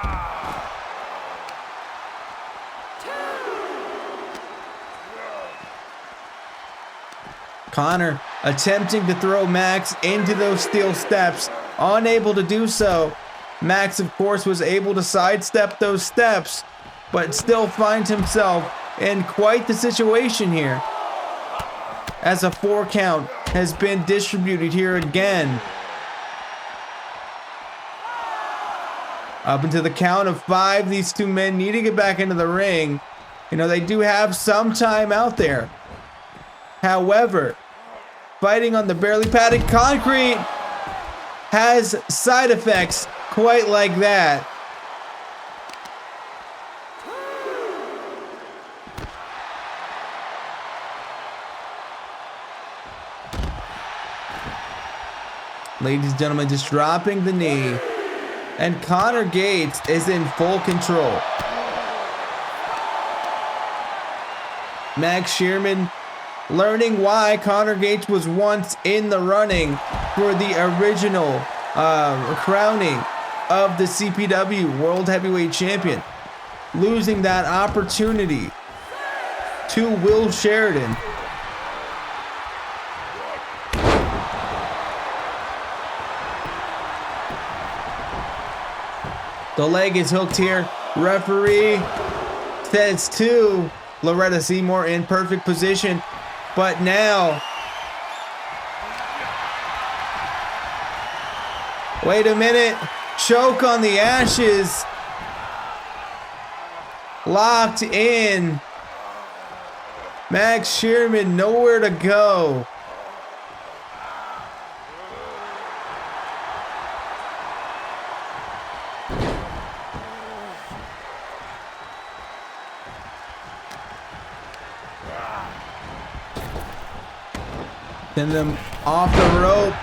Connor attempting to throw Max into those steel steps, unable to do so. Max, of course, was able to sidestep those steps, but still finds himself in quite the situation here, as a 4 count has been distributed here again. Up into the count of 5, these two men need to get back into the ring. You know, they do have some time out there. However, fighting on the barely padded concrete has side effects quite like that. Ladies and gentlemen, just dropping the knee. And Connor Gates is in full control. Max Sherman learning why Connor Gates was once in the running for the original crowning of the CPW World Heavyweight Champion. Losing that opportunity to Will Sheridan. The leg is hooked here. Referee says 2. Loretta Seymour in perfect position. But now Wait a minute. Choke on the ashes. Locked in. Max Sherman nowhere to go. Send them off the rope.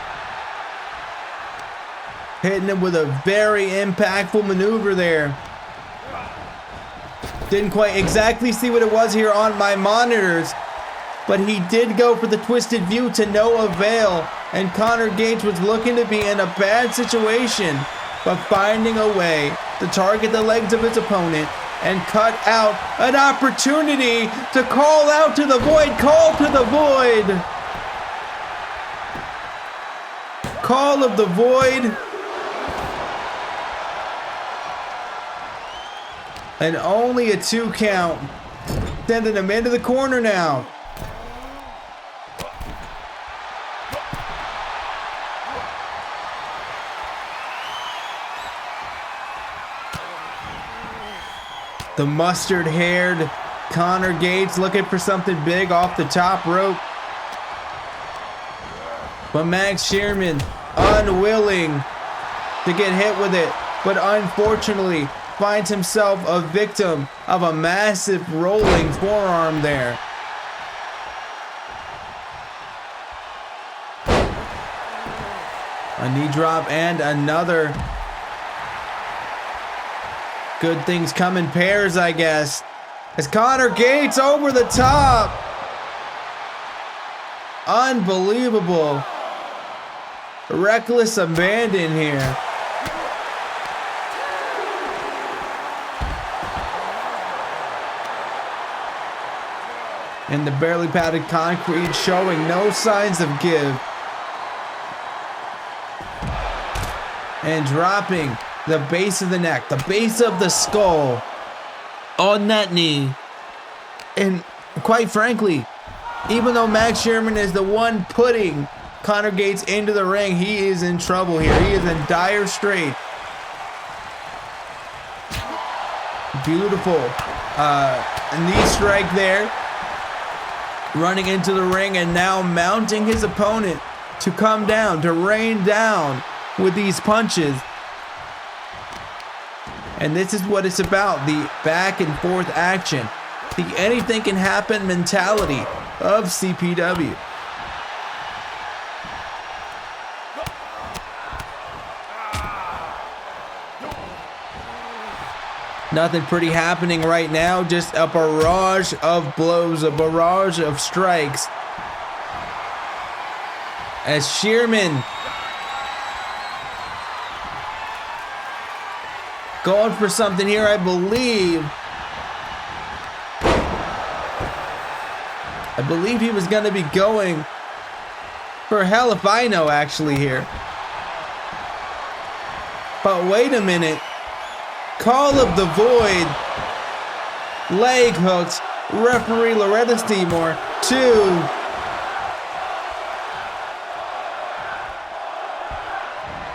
Hitting him with a very impactful maneuver there. Didn't quite exactly see what it was here on my monitors, but he did go for the twisted view to no avail, and Connor Gates was looking to be in a bad situation, but finding a way to target the legs of his opponent and cut out an opportunity to call out to the void. Call to the void. Call of the void. And only a 2 count. Sending him into the corner now. The mustard-haired Connor Gates looking for something big off the top rope. But Max Sherman unwilling to get hit with it. But unfortunately finds himself a victim of a massive rolling forearm there. A knee drop and another. Good things come in pairs, I guess. As Connor Gates over the top. Unbelievable. Reckless abandon here. And the barely padded concrete showing no signs of give. And dropping the base of the neck, the base of the skull on that knee. And quite frankly, even though Max Sherman is the one putting Connor Gates into the ring, he is in trouble here. He is in dire strait. Beautiful knee strike there. Running into the ring and now mounting his opponent to come down, to rain down with these punches. And this is what it's about, the back and forth action, the anything can happen mentality of CPW. Nothing pretty happening right now, just a barrage of blows, a barrage of strikes. As Sherman going for something here, I believe. I believe he was going to be going for hell if I know actually here. But wait a minute. Call of the void. Leg hooks. Referee Loretta Seymour. 2.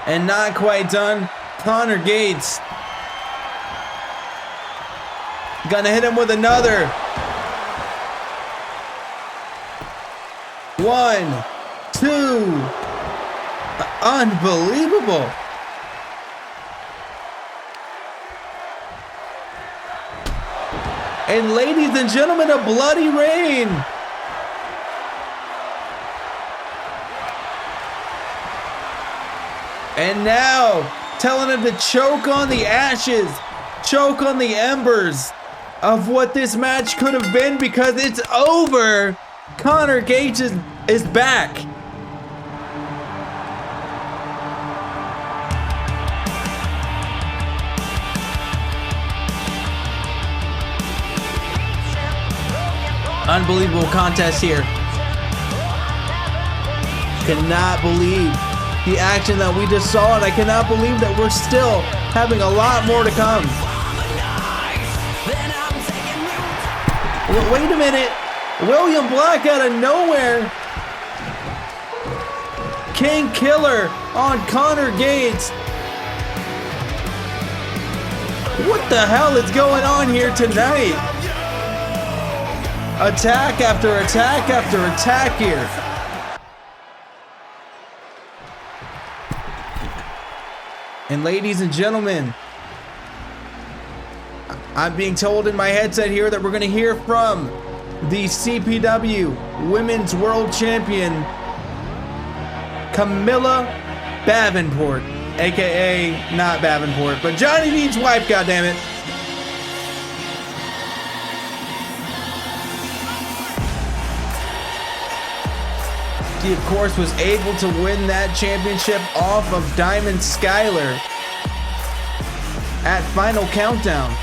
And not quite done. Connor Gates. Gonna hit him with another. 1, 2. Unbelievable. And ladies and gentlemen, a bloody rain. And now, telling him to choke on the ashes, choke on the embers of what this match could have been, because it's over. Connor Gates is back. Unbelievable contest here. Cannot believe the action that we just saw, and I cannot believe that we're still having a lot more to come. Wait a minute. William Black out of nowhere King Killer on Connor Gates. What the hell is going on here tonight? Attack after attack after attack here. And ladies and gentlemen, I'm being told in my headset here that we're going to hear from the CPW Women's World Champion, Camilla Davenport, aka not Davenport, but Johnny Dean's wife, goddammit. She, of course, was able to win that championship off of Diamond Skyler at Final Countdown.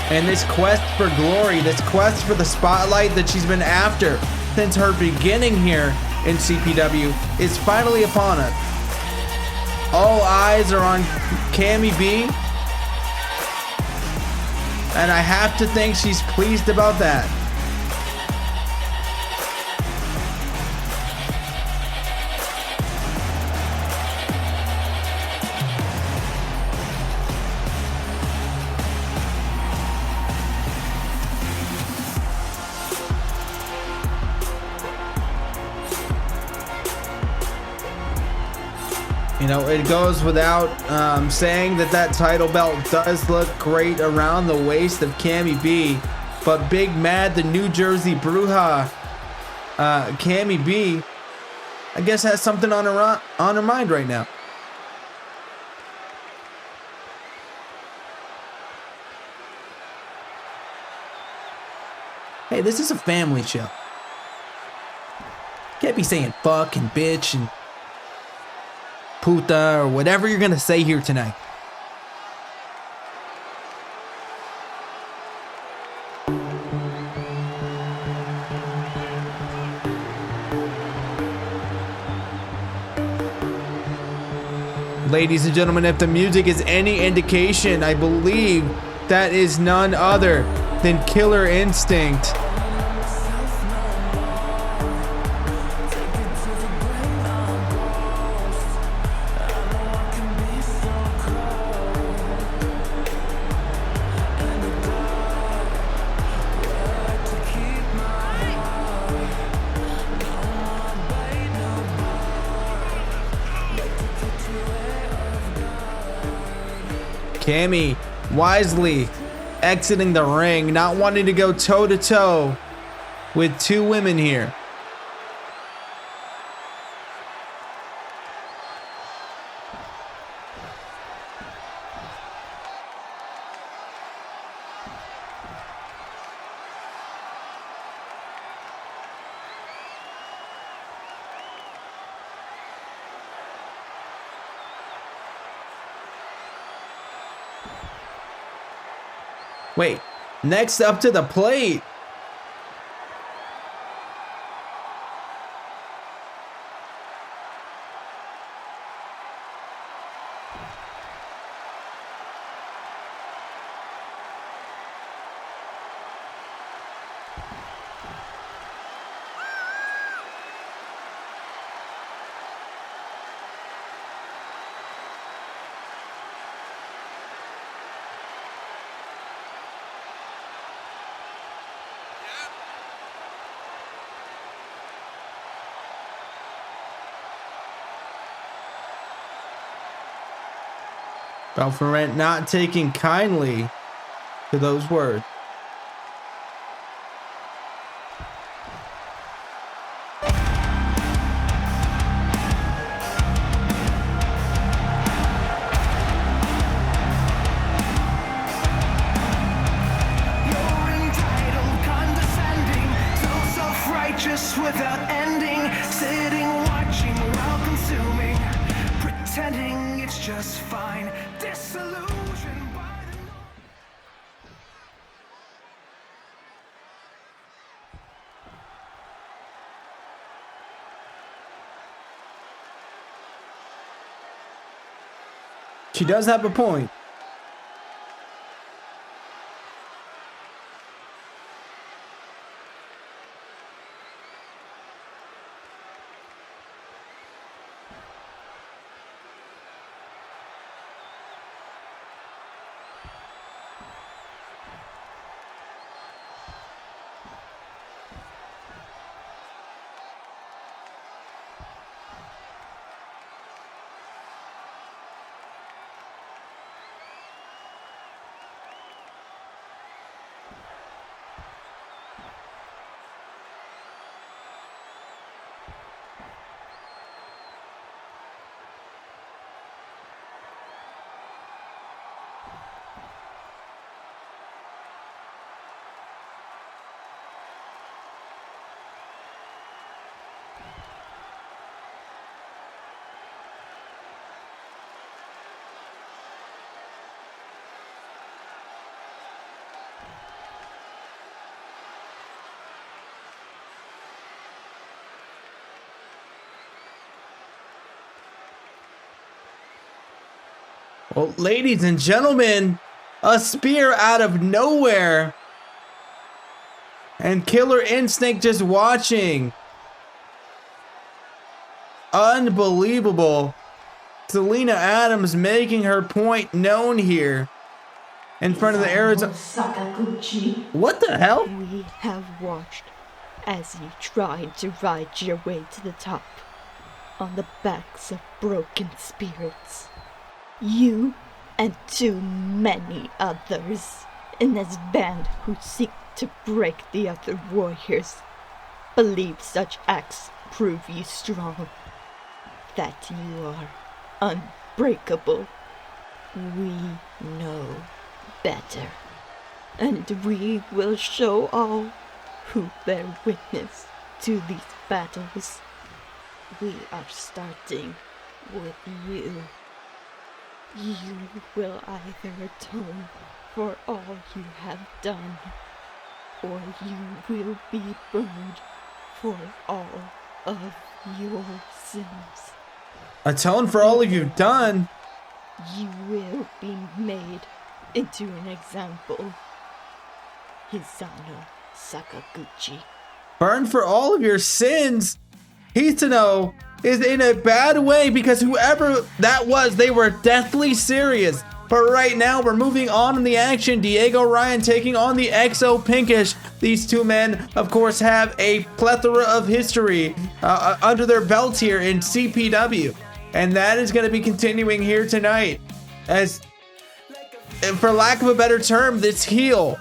And this quest for glory, this quest for the spotlight that she's been after since her beginning here in CPW is finally upon us. All eyes are on Cammy B, and I have to think she's pleased about that. You know, it goes without saying that that title belt does look great around the waist of Cammy B, but Big Mad, the New Jersey Bruja, Cammy B, I guess has something on her mind right now. Hey, this is a family show. Can't be saying fuck and bitch and puta or whatever you're gonna say here tonight. Ladies and gentlemen, if the music is any indication, I believe that is none other than Killer Instinct. Cammy wisely exiting the ring, not wanting to go toe-to-toe with two women here. Wait, next up to the plate. Balforant not taking kindly to those words. Without ending, sitting, watching while consuming, pretending it's just fine, disillusioned by the She does have a point. Well, ladies and gentlemen, a spear out of nowhere. And Killer Instinct just watching. Unbelievable. Selena Adams making her point known here. In front of the Arizona. What the hell? We have watched as you tried to ride your way to the top on the backs of broken spirits. You and too many others in this band who seek to break the other warriors believe such acts prove you strong, that you are unbreakable. We know better, and we will show all who bear witness to these battles. We are starting with you. You will either atone for all you have done, or you will be burned for all of your sins. Atone for all of you've done? You will be made into an example. Hisano Sakaguchi. Burn for all of your sins? Hisano is in a bad way because whoever that was, they were deathly serious. But right now, we're moving on in the action. Diego Ryan taking on the XO Pinkish. These two men, of course, have a plethora of history under their belts here in CPW. And that is going to be continuing here tonight. As, for lack of a better term, this heel,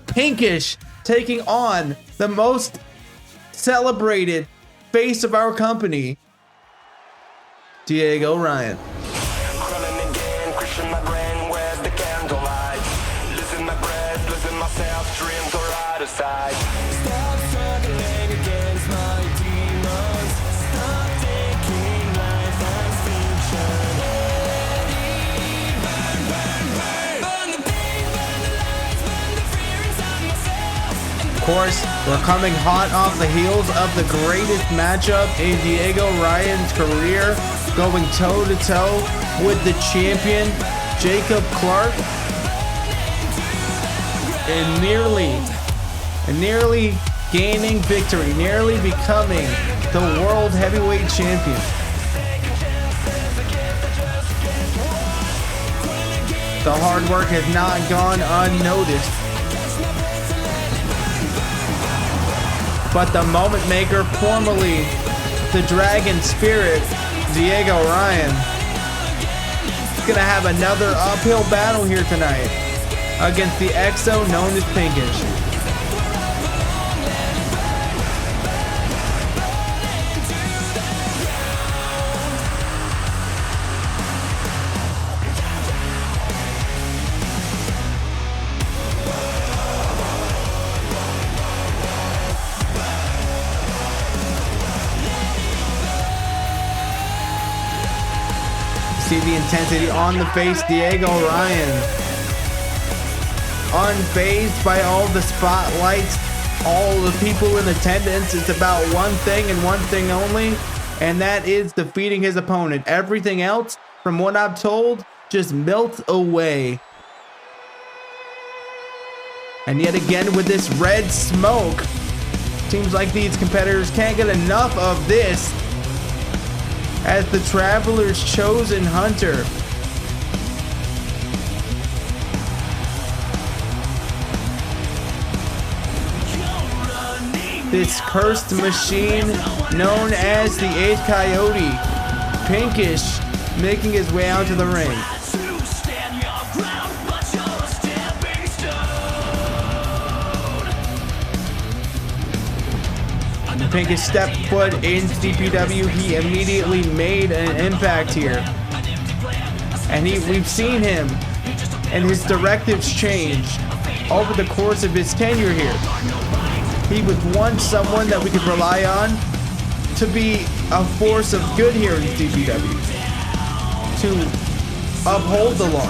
Pinkish, taking on the most celebrated face of our company, Diego Ryan. Stop struggling against my demons. Stop taking life as fiction. Burn, burn, burn. Burn the pain, burn the lies, burn the fear inside myself. Of course, we're coming hot off the heels of the greatest matchup in Diego Ryan's career, going toe-to-toe with the champion, Jacob Clark, and nearly gaining victory, nearly becoming the World Heavyweight Champion. The hard work has not gone unnoticed. But the moment maker, formerly the Dragon Spirit, Diego Ryan, is gonna have another uphill battle here tonight against the XO known as Pinkish. See the intensity on the face, Diego Ryan. Unfazed by all the spotlights, all the people in attendance. It's about one thing and one thing only, and that is defeating his opponent. Everything else, from what I'm told, just melts away. And yet again with this red smoke, seems like these competitors can't get enough of this, as the Traveler's chosen hunter. This cursed machine known as the 8th Coyote, Pinkish, making his way out to the ring. Pinkish stepped foot in CPW, he immediately made an impact here. And we've seen him and his directives change over the course of his tenure here. He was once someone that we could rely on to be a force of good here in CPW, to uphold the law.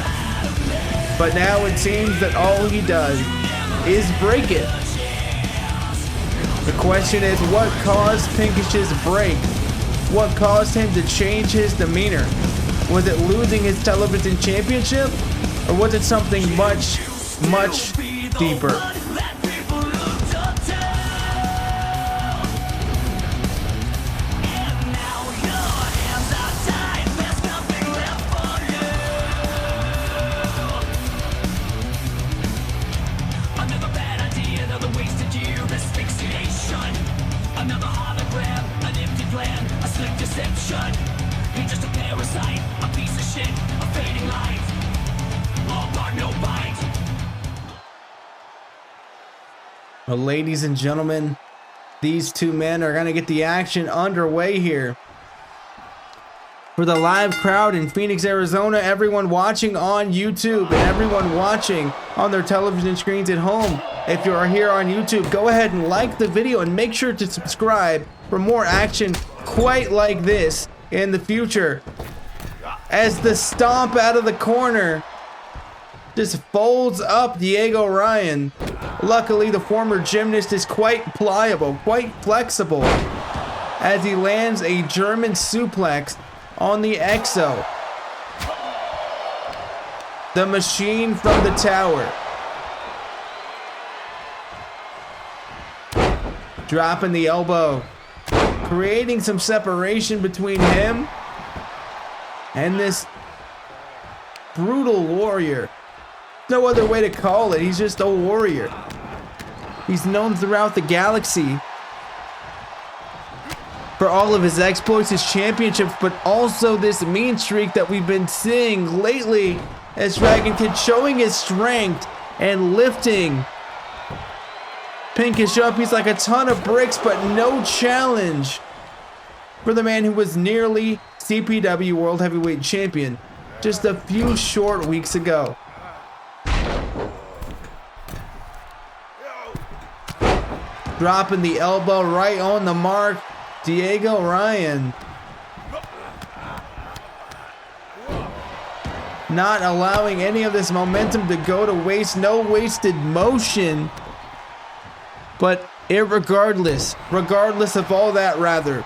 But now it seems that all he does is break it. The question is, what caused Pinkish's break? What caused him to change his demeanor? Was it losing his television championship? Or was it something much, much deeper? Another hologram, an empty plan, a slick deception. You're just a parasite, a piece of shit, a fading light. All part, no bite. Well, ladies and gentlemen, these two men are going to get the action underway here. For the live crowd in Phoenix, Arizona, everyone watching on YouTube and everyone watching on their television screens at home, if you are here on YouTube, go ahead and like the video and make sure to subscribe for more action quite like this in the future. As the stomp out of the corner just folds up Diego Ryan. Luckily, the former gymnast is quite pliable, quite flexible, as he lands a German suplex on the Exo. The machine from the tower. Dropping the elbow, creating some separation between him and this brutal warrior. No other way to call it. He's just a warrior. He's known throughout the galaxy for all of his exploits, his championships, but also this mean streak that we've been seeing lately as Dragon Kid showing his strength and lifting Pinkish up. He's like a ton of bricks, but no challenge for the man who was nearly CPW World Heavyweight Champion just a few short weeks ago. Dropping the elbow right on the mark. Diego Ryan not allowing any of this momentum to go to waste. No wasted motion. But regardless of all that, rather,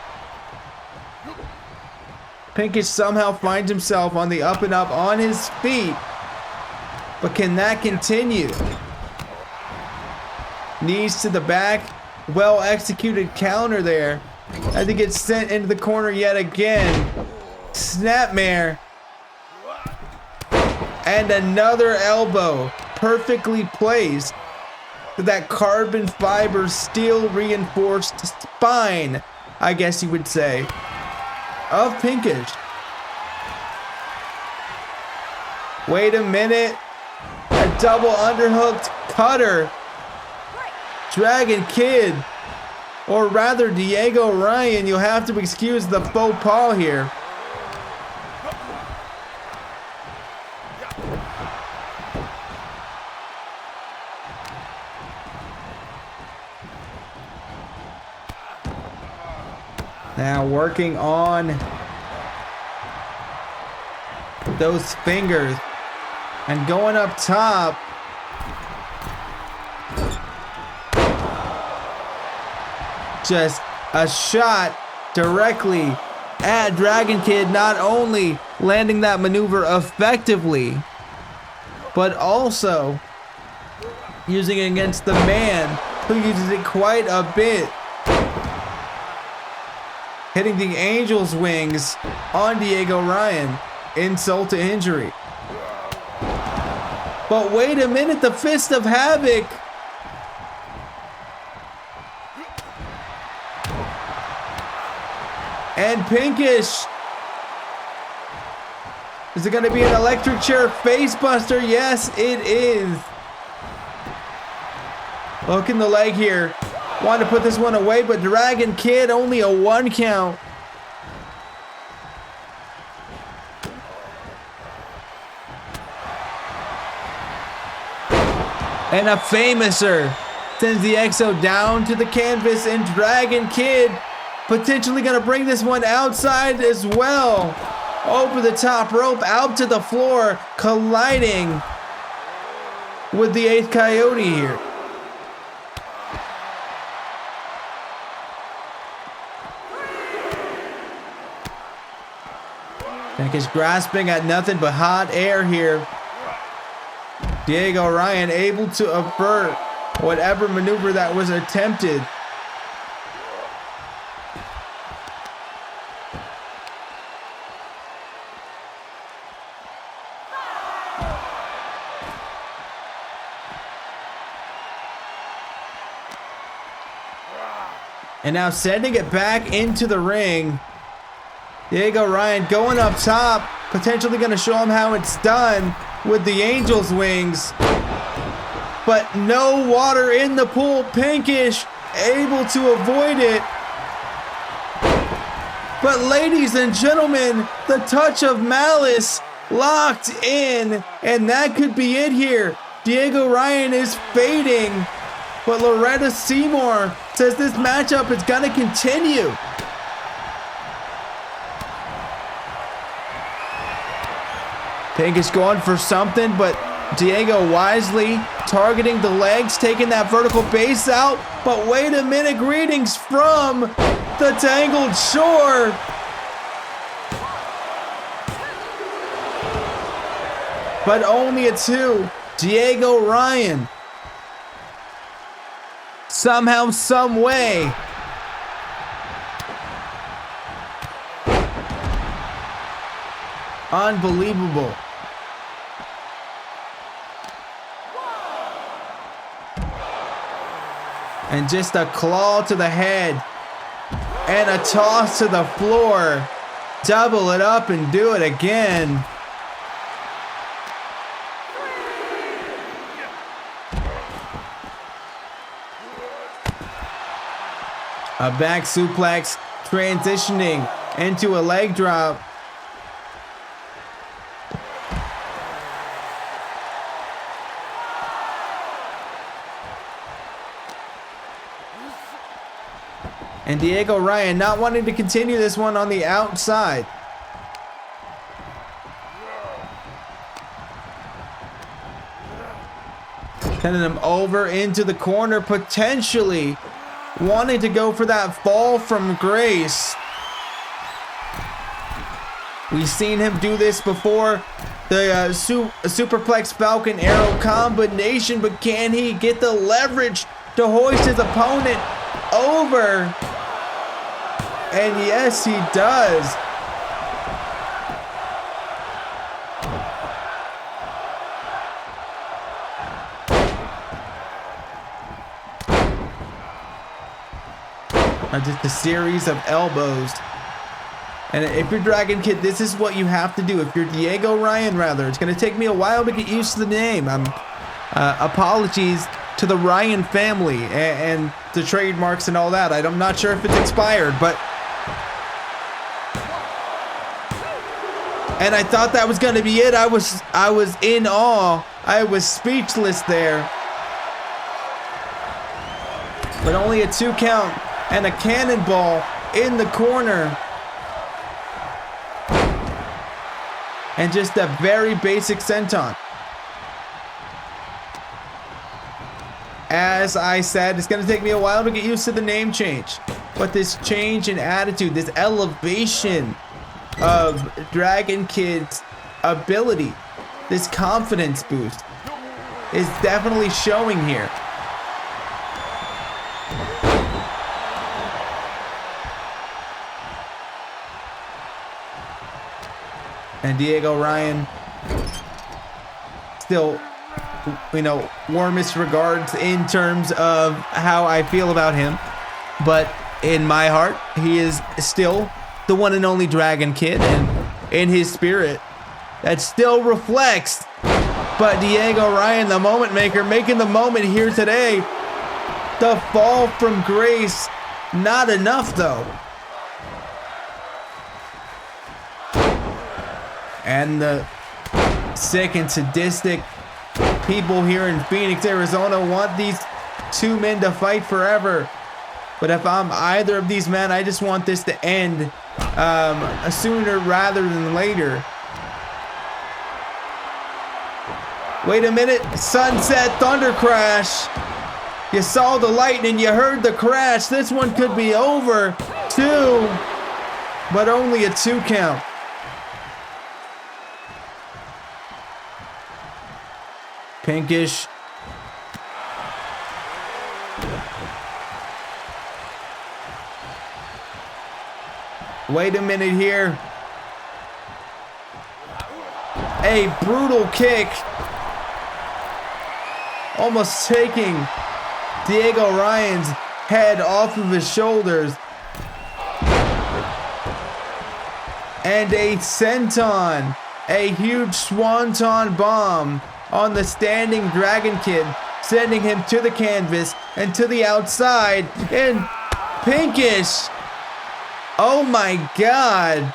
Pinkish somehow finds himself on the up and up on his feet. But can that continue? Knees to the back. Well executed counter there. As he gets sent into the corner yet again. Snapmare. And another elbow. Perfectly placed. That carbon fiber steel reinforced spine, I guess you would say, of Pinkish. Wait a minute. A double underhooked cutter. Dragon Kid, or rather Diego Ryan, you'll have to excuse the faux pas here. Now working on those fingers and going up top. Just a shot directly at Dragon Kid, not only landing that maneuver effectively, but also using it against the man who uses it quite a bit. Hitting the Angel's wings on Diego Ryan. Insult to injury. But wait a minute, the Fist of Havoc. And Pinkish. Is it going to be an electric chair face buster? Yes, it is. Hooking the leg here. Wanted to put this one away, but Dragon Kid only a 1 count. And a famouser sends the Exo down to the canvas, and Dragon Kid potentially going to bring this one outside as well. Over the top rope, out to the floor, colliding with the 8th Coyote here. Pinkish grasping at nothing but hot air here. Diego Ryan able to avert whatever maneuver that was attempted. And now sending it back into the ring. Diego Ryan going up top, potentially going to show him how it's done with the Angel's wings. But no water in the pool. Pinkish able to avoid it. But ladies and gentlemen, the touch of malice locked in. And that could be it here. Diego Ryan is fading. But Loretta Seymour says this matchup is going to continue. Pinkish going for something, but Diego wisely targeting the legs, taking that vertical base out. But wait a minute, greetings from the Tangled Shore. But only a 2. Diego Ryan. Somehow, some way. Unbelievable. And just a claw to the head. And a toss to the floor. Double it up and do it again. A back suplex transitioning into a leg drop. And Diego Ryan not wanting to continue this one on the outside. Sending him over into the corner, potentially wanting to go for that fall from grace. We've seen him do this before. The Superplex Falcon Arrow combination, but can he get the leverage to hoist his opponent over? And yes, he does. Just a series of elbows. And if you're Dragon Kid, this is what you have to do. If you're Diego Ryan, rather, it's going to take me a while to get used to the name. Apologies to the Ryan family and the trademarks and all that. I'm not sure if it's expired, but... And I thought that was going to be it. I was in awe. I was speechless there. But only a 2 count. And a cannonball in the corner. And just a very basic senton. As I said, it's going to take me a while to get used to the name change. But this change in attitude, this elevation of Dragon Kid's ability, this confidence boost is definitely showing here. And Diego Ryan still, warmest regards in terms of how I feel about him. But in my heart, he is still the one and only Dragon Kid. And in his spirit, that still reflects. But Diego Ryan, the moment maker, making the moment here today. The fall from grace, not enough though. And the sick and sadistic people here in Phoenix, Arizona want these 2 men to fight forever. But if I'm either of these men, I just want this to end sooner rather than later. Wait a minute. Sunset Thunder Crash. You saw the lightning, you heard the crash. This one could be over too, but only a 2 count. Pinkish. Wait a minute here. A brutal kick. Almost taking Diego Ryan's head off of his shoulders. And a senton. A huge swanton bomb on the standing Dragon Kid, sending him to the canvas and to the outside. And Pinkish. Oh my God.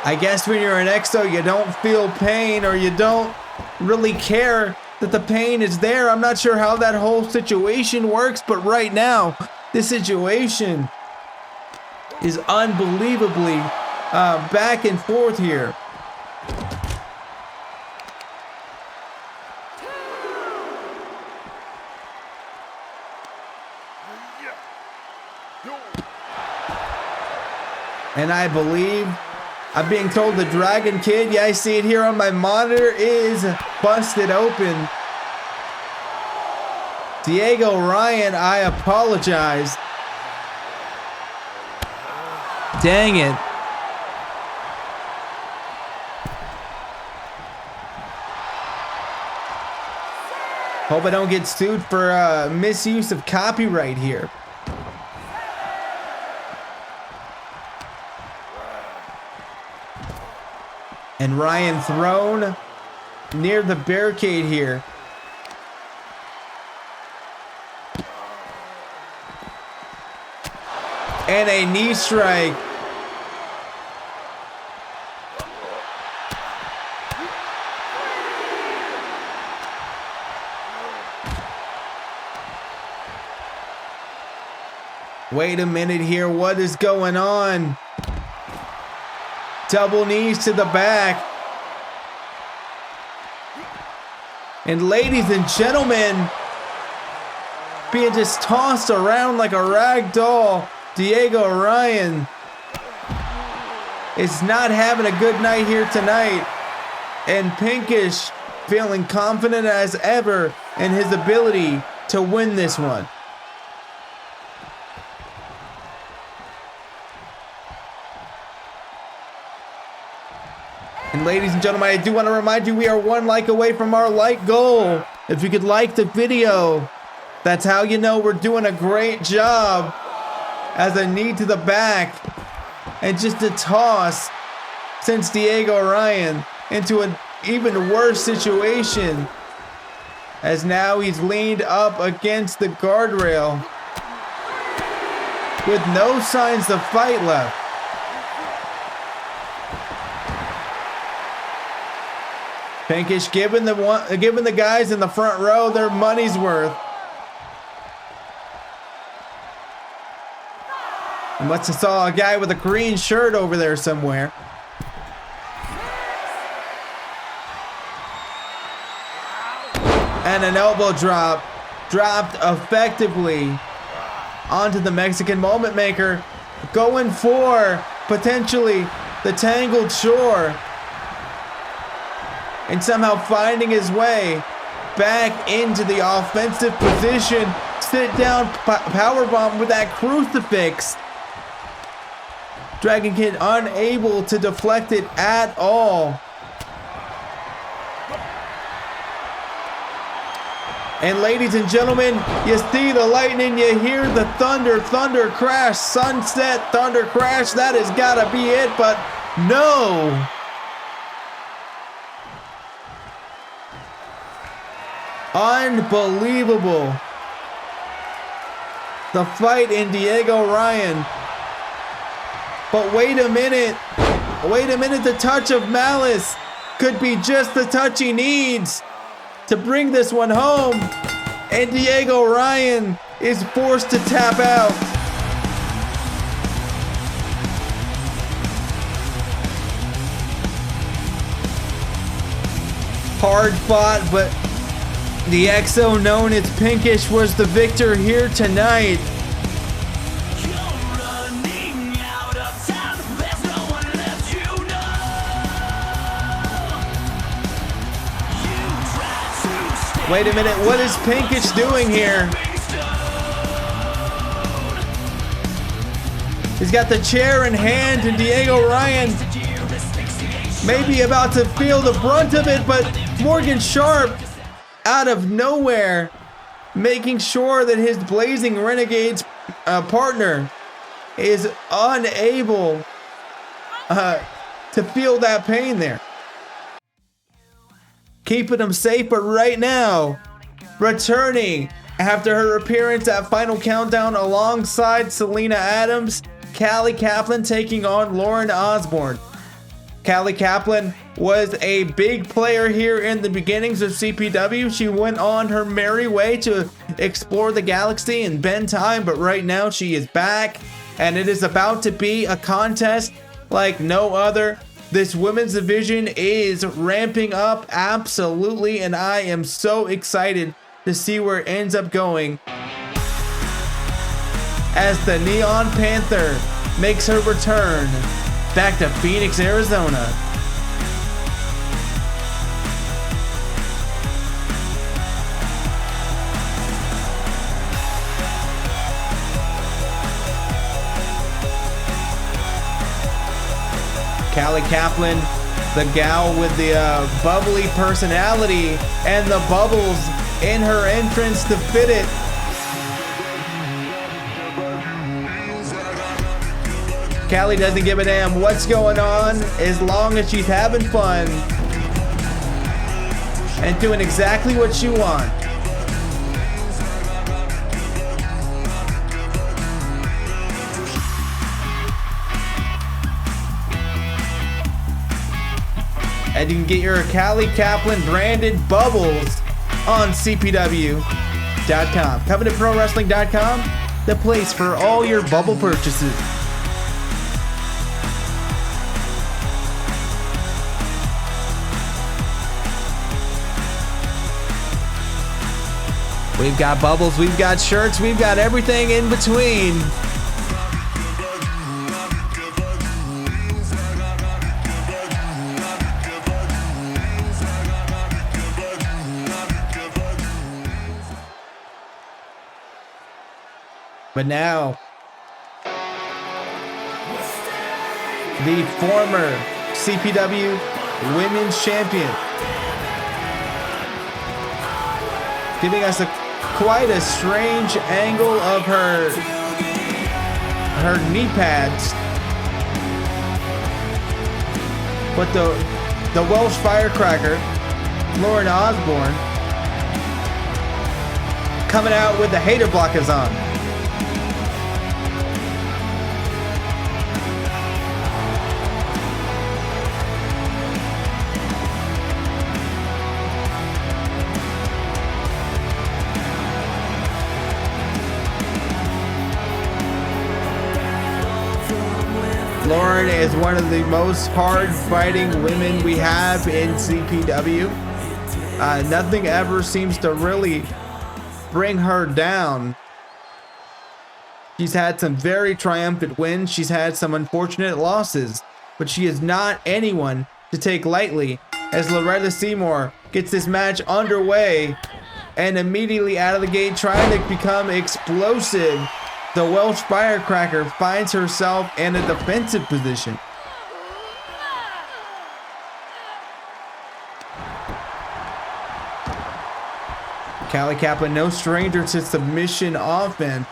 I guess when you're an EXO, you don't feel pain, or you don't really care that the pain is there. I'm not sure how that whole situation works, but right now, this situation is unbelievably back and forth here. And I believe I'm being told the Dragon Kid, yeah, I see it here on my monitor, is busted open. Diego Ryan, I apologize. Dang it. Hope I don't get sued for misuse of copyright here. And Ryan thrown near the barricade here. And a knee strike. Wait a minute here, what is going on? Double knees to the back. And ladies and gentlemen, being just tossed around like a rag doll, Diego Ryan is not having a good night here tonight. And Pinkish feeling confident as ever in his ability to win this one. And ladies and gentlemen, I do want to remind you we are 1 like away from our like goal. If you could like the video, that's how you know we're doing a great job. As a knee to the back and just a toss sends Diego Ryan into an even worse situation, as now he's leaned up against the guardrail with no signs of fight left. Pinkish giving the guys in the front row their money's worth. I must have saw a guy with a green shirt over there somewhere. And an elbow drop, dropped effectively onto the Mexican Moment Maker, going for potentially the Tangled Shore. And somehow finding his way back into the offensive position. Sit down powerbomb with that crucifix. Dragon Kid unable to deflect it at all. And ladies and gentlemen, you see the lightning, you hear the thunder, thunder crash, sunset, thunder crash. That has got to be it, but no. Unbelievable. The fight in Diego Ryan. But wait a minute, the touch of malice could be just the touch he needs to bring this one home. And Diego Ryan is forced to tap out. Hard fought, but the EXO known as Pinkish was the victor here tonight. Wait a minute, what is Pinkich doing here? He's got the chair in hand, and Diego Ryan maybe about to feel the brunt of it, but Morgan Sharp out of nowhere making sure that his Blazing Renegades partner is unable to feel that pain there. Keeping him safe, but right now, returning after her appearance at Final Countdown alongside Selena Adams, Callie Kaplan taking on Lauren Osborne. Callie Kaplan was a big player here in the beginnings of CPW. She went on her merry way to explore the galaxy and bend time, but right now she is back, and it is about to be a contest like no other. This women's division is ramping up absolutely, and I am so excited to see where it ends up going as the Neon Panther makes her return back to Phoenix, Arizona. Callie Kaplan, the gal with the bubbly personality and the bubbles in her entrance to fit it. Callie doesn't give a damn what's going on as long as she's having fun and doing exactly what she wants. And you can get your Callie Kaplan branded bubbles on CPW.com. CovenantProWrestling.com, the place for all your bubble purchases. We've got bubbles, we've got shirts, we've got everything in between. But now, the former CPW Women's Champion, giving us quite a strange angle of her knee pads. But the Welsh Firecracker, Lauren Osborne, coming out with the hater blockers on. Lauren is one of the most hard-fighting women we have in CPW. Nothing ever seems to really bring her down. She's had some very triumphant wins. She's had some unfortunate losses, but she is not anyone to take lightly as Loretta Seymour gets this match underway and immediately out of the gate trying to become explosive. The Welsh Firecracker finds herself in a defensive position. Callie Kaplan, no stranger to submission offense.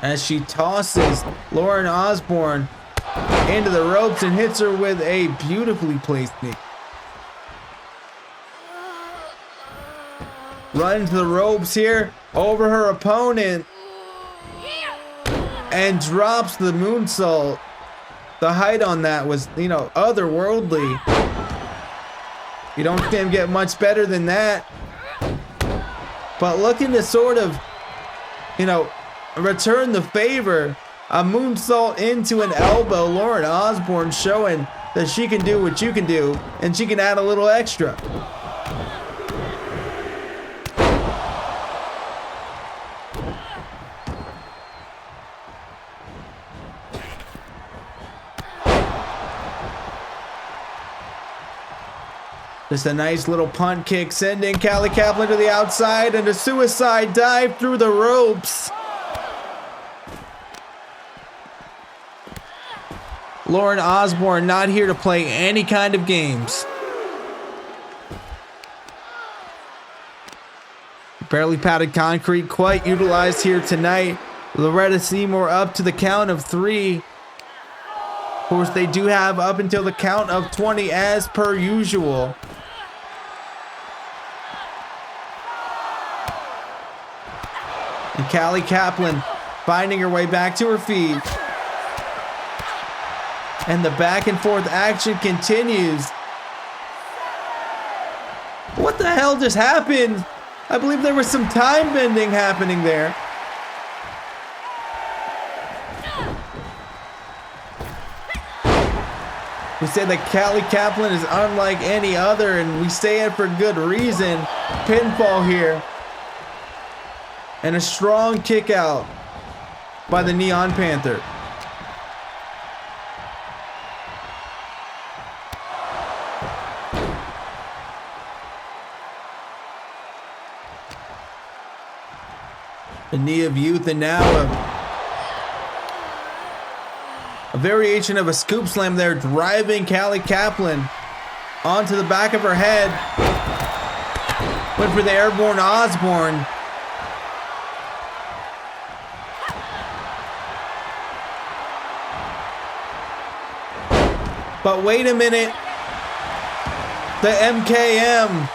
As she tosses Lauren Osborne into the ropes and hits her with a beautifully placed knee. Runs the ropes here over her opponent and drops the moonsault. The height on that was, otherworldly. You don't get much better than that. But looking to sort of, return the favor. A moonsault into an elbow. Lauren Osborne showing that she can do what you can do, and she can add a little extra. Just a nice little punt kick, sending Callie Kaplan to the outside and a suicide dive through the ropes. Lauren Osborne not here to play any kind of games. Barely padded concrete, quite utilized here tonight. Loretta Seymour up to the count of 3. Of course, they do have up until the count of 20 as per usual. And Callie Kaplan finding her way back to her feet. And the back and forth action continues. What the hell just happened? I believe there was some time bending happening there. We say that Callie Kaplan is unlike any other, and we say it for good reason. Pinfall here. And a strong kick out by the Neon Panther. The knee of youth, and now a variation of a scoop slam there, driving Callie Kaplan onto the back of her head. Went for the airborne Osborne. But wait a minute. The MKM.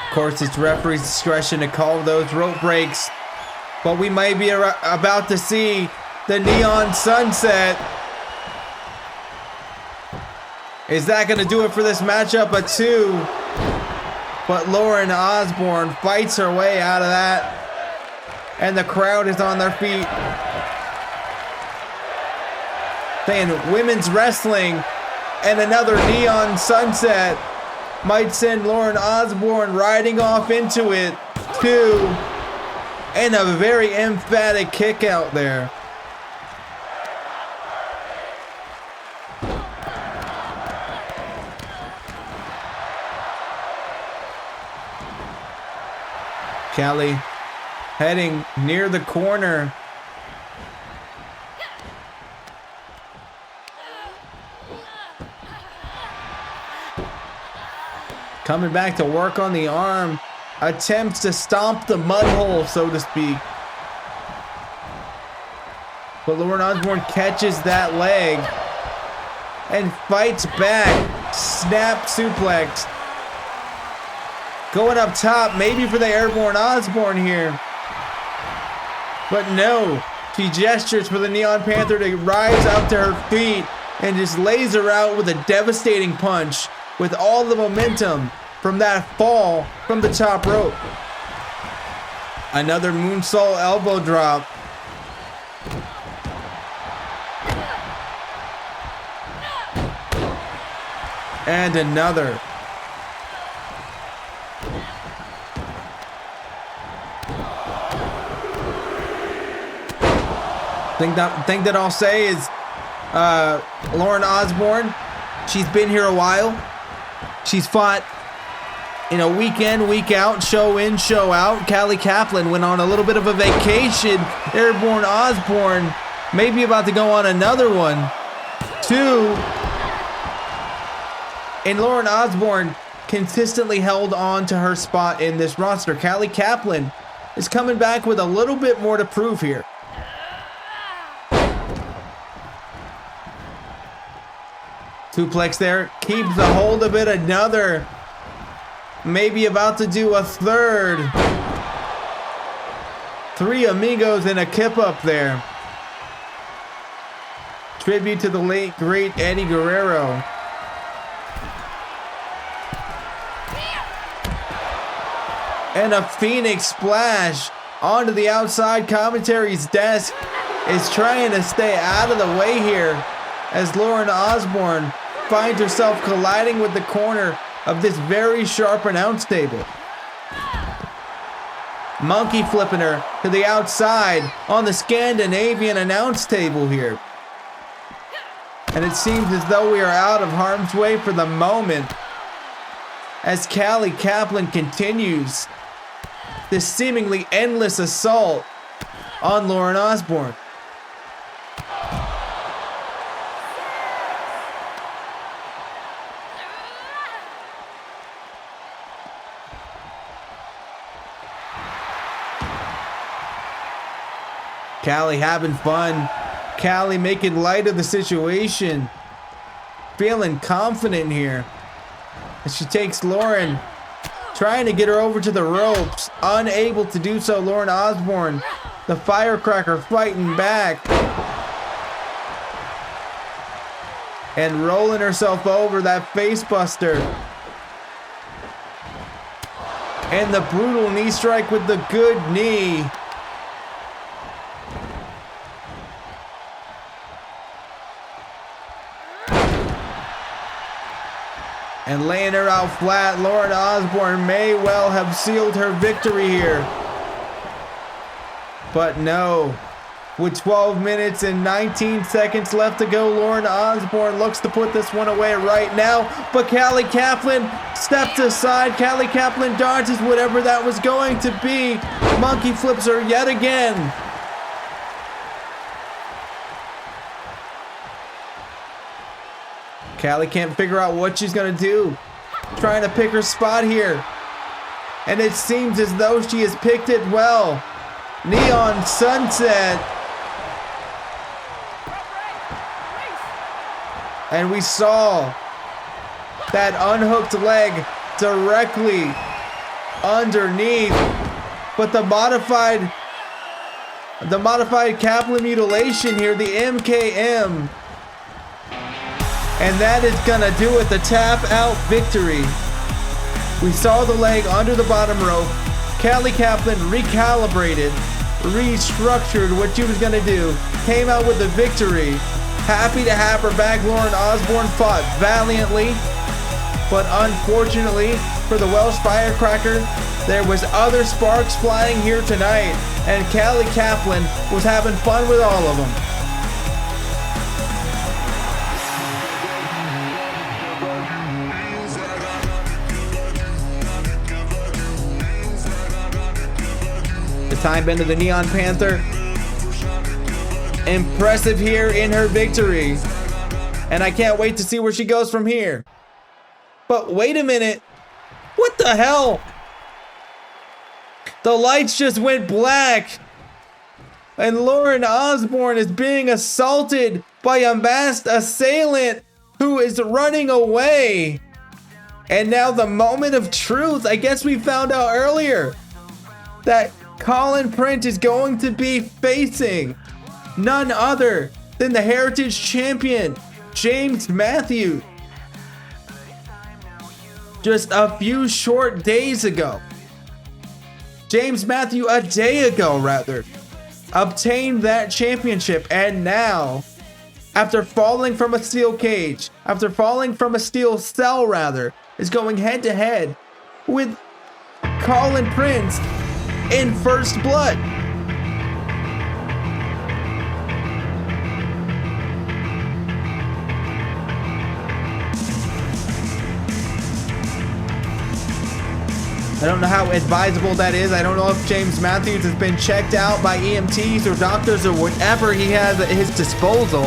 Of course, it's referee's discretion to call those rope breaks, but we might be about to see the Neon Sunset. Is that going to do it for this matchup? A 2, but Lauren Osborne fights her way out of that, and the crowd is on their feet. Saying women's wrestling and another Neon Sunset might send Lauren Osborne riding off into it, 2, and a very emphatic kick out there. Callie heading near the corner. Coming back to work on the arm. Attempts to stomp the mud hole, so to speak. But Lauren Osborne catches that leg and fights back. Snap suplex. Going up top, maybe for the airborne Osborne here. But no. She gestures for the Neon Panther to rise up to her feet and just lays her out with a devastating punch with all the momentum from that fall from the top rope. Another moonsault elbow drop. And another. Thing that I'll say is Lauren Osborne, she's been here a while. She's fought in a week in, week out, show in, show out. Callie Kaplan went on a little bit of a vacation. Airborne Osborne maybe about to go on another one. 2. And Lauren Osborne consistently held on to her spot in this roster. Callie Kaplan is coming back with a little bit more to prove here. Suplex there, keeps a hold of it. Another, maybe about to do a third. 3 amigos and a kip up there. Tribute to the late great Eddie Guerrero. And a Phoenix splash onto the outside. Commentary's desk is trying to stay out of the way here as Lauren Osborne finds herself colliding with the corner of this very sharp announce table. Monkey flipping her to the outside on the Scandinavian announce table here. And it seems as though we are out of harm's way for the moment as Callie Kaplan continues this seemingly endless assault on Lauren Osborne. Callie having fun. Callie making light of the situation. Feeling confident here. As she takes Lauren, trying to get her over to the ropes. Unable to do so. Lauren Osborne, the firecracker, fighting back. And rolling herself over, that face buster. And the brutal knee strike with the good knee. And laying her out flat, Lauren Osborne may well have sealed her victory here. But no. With 12 minutes and 19 seconds left to go, Lauren Osborne looks to put this one away right now. But Callie Kaplan steps aside. Callie Kaplan dodges whatever that was going to be. Monkey flips her yet again. Callie can't figure out what she's gonna do. Trying to pick her spot here. And it seems as though she has picked it well. Neon Sunset. And we saw that unhooked leg directly underneath. But the modified Kaplan mutilation here, the MKM. And that is gonna do it, the tap out victory. We saw the leg under the bottom rope. Callie Kaplan recalibrated, restructured what she was gonna do, came out with the victory. Happy to have her back. Lauren Osborne fought valiantly, but unfortunately for the Welsh Firecracker, there was other sparks flying here tonight, and Callie Kaplan was having fun with all of them. Time bend of the Neon Panther. Impressive here in her victory. And I can't wait to see where she goes from here. But wait a minute. What the hell? The lights just went black. And Lauren Osborne is being assaulted by a masked assailant who is running away. And now the moment of truth. I guess we found out earlier that Colin Prince is going to be facing none other than the Heritage Champion, James Matthews. Just a few short days ago. James Matthews, a day ago rather, obtained that championship, and now, after falling from a steel cage, after falling from a steel cell rather, is going head to head with Colin Prince in First Blood. I don't know how advisable that is. I don't know if James Matthews has been checked out by EMTs or doctors or whatever he has at his disposal.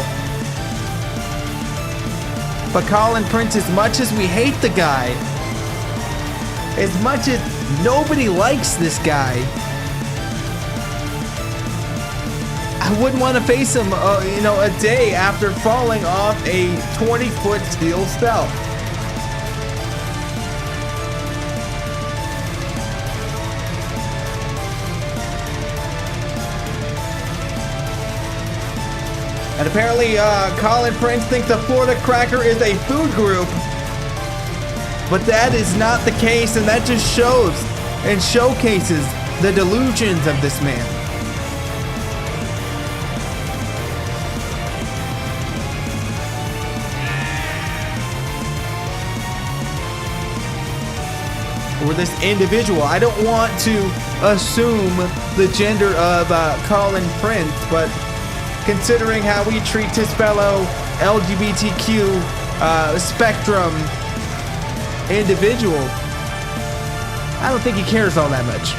But Colin Prince, as much as we hate the guy, as much as nobody likes this guy, I wouldn't want to face him, a day after falling off a 20-foot steel cell. And apparently, Colin Prince thinks the Florida Cracker is a food group. But that is not the case, and that just shows and showcases the delusions of this man. or this individual. I don't want to assume the gender of Colin Prince, but considering how he treats his fellow LGBTQ spectrum individual, I don't think he cares all that much.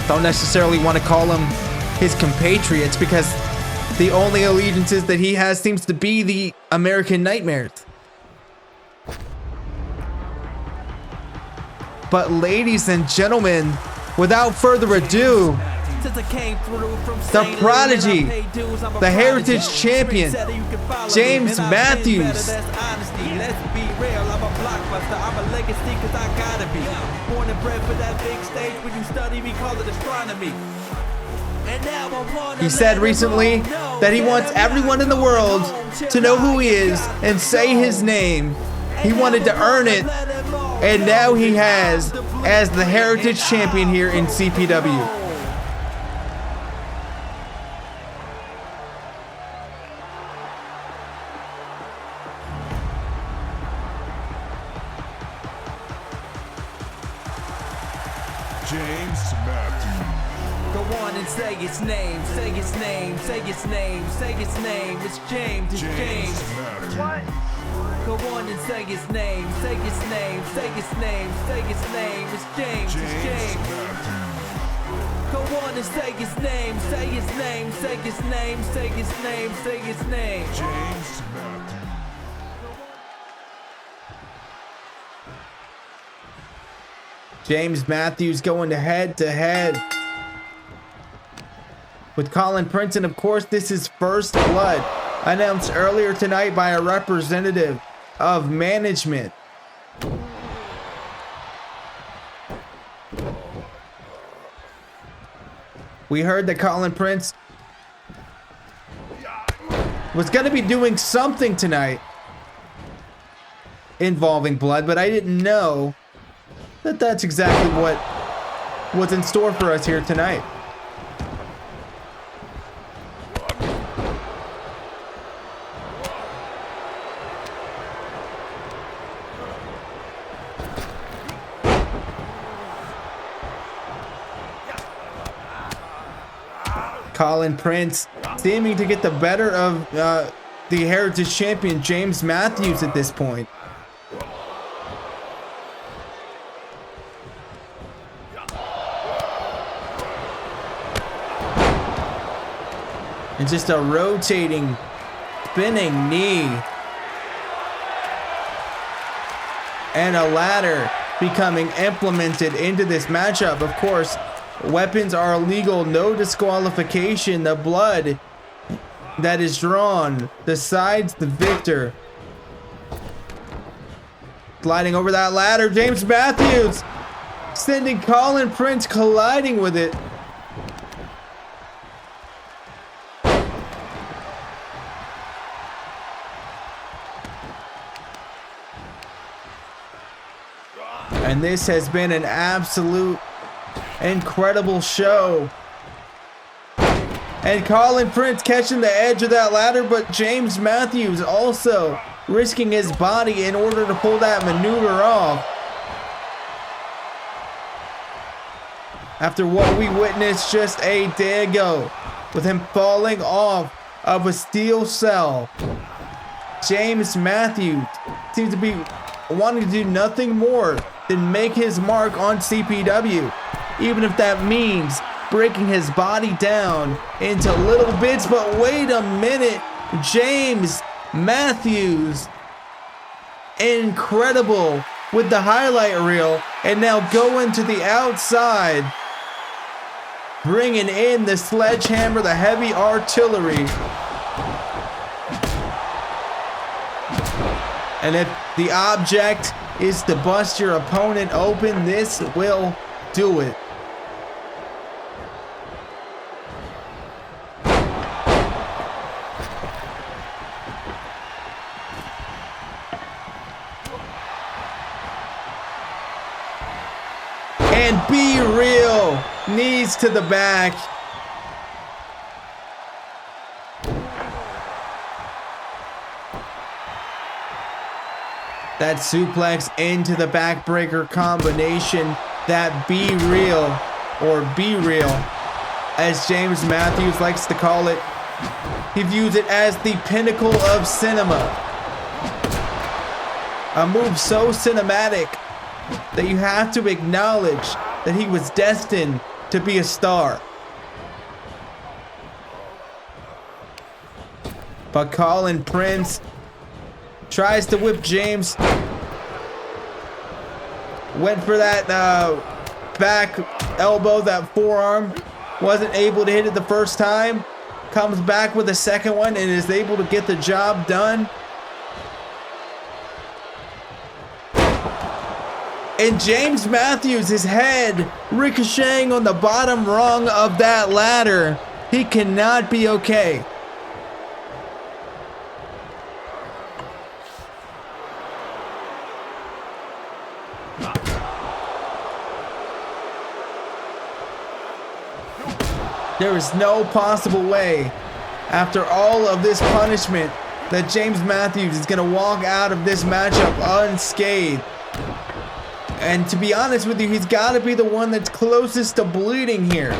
Don't necessarily want to call him his compatriots because the only allegiances that he has seems to be the American nightmares. But ladies and gentlemen, without further ado, the prodigy, the heritage champion, James Matthews. Let's be real, I'm a blockbuster, I'm a legacy cause I gotta be born and bred for that big stage. When you study, we call it astronomy. And now I wanna He said recently that he wants everyone in the world to know who he is and say his name. He wanted to earn it, and now he has as the heritage champion here in CPW. James Matthews. go on and say its name, say its name, say its name, say its name. It's James, it's James. What? Go on and say its name, say its name, say its name, say its name. It's James, it's James. Go on and say his name, say his name, say his name, say his name, say his name. James Matthews. James Matthews going to head with Colin Prince, and of course this is First Blood, announced earlier tonight by a representative of management. We heard that Colin Prince was going to be doing something tonight involving blood, but I didn't know that that's exactly what was in store for us here tonight. Colin Prince seeming to get the better of the Heritage Champion James Matthews at this point. And just a rotating, spinning knee. And a ladder becoming implemented into this matchup. Of course, weapons are illegal, no disqualification. The blood that is drawn decides the victor. Gliding over that ladder, James Matthews sending Colin Prince colliding with it. And this has been an absolute incredible show. And Colin Prince catching the edge of that ladder, but James Matthews also risking his body in order to pull that maneuver off. After what we witnessed just a day ago, with him falling off of a steel cell, James Matthews seems to be wanting to do nothing more than make his mark on CPW, even if that means breaking his body down into little bits. But wait a minute, James Matthews, incredible with the highlight reel, and now going to the outside, bringing in the sledgehammer, the heavy artillery. And if the object is to bust your opponent open, this will do it. And Be Real, knees to the back. That suplex into the backbreaker combination, that Be Real, or Be Real, as James Matthews likes to call it. He views it as the pinnacle of cinema. A move so cinematic that you have to acknowledge that he was destined to be a star. But Colin Prince tries to whip James. Went for that back elbow, that forearm. Wasn't able to hit it the first time. Comes back with a second one and is able to get the job done. And James Matthews, his head ricocheting on the bottom rung of that ladder. He cannot be okay. There is no possible way, after all of this punishment, that James Matthews is going to walk out of this matchup unscathed. And to be honest with you, he's got to be the one that's closest to bleeding here.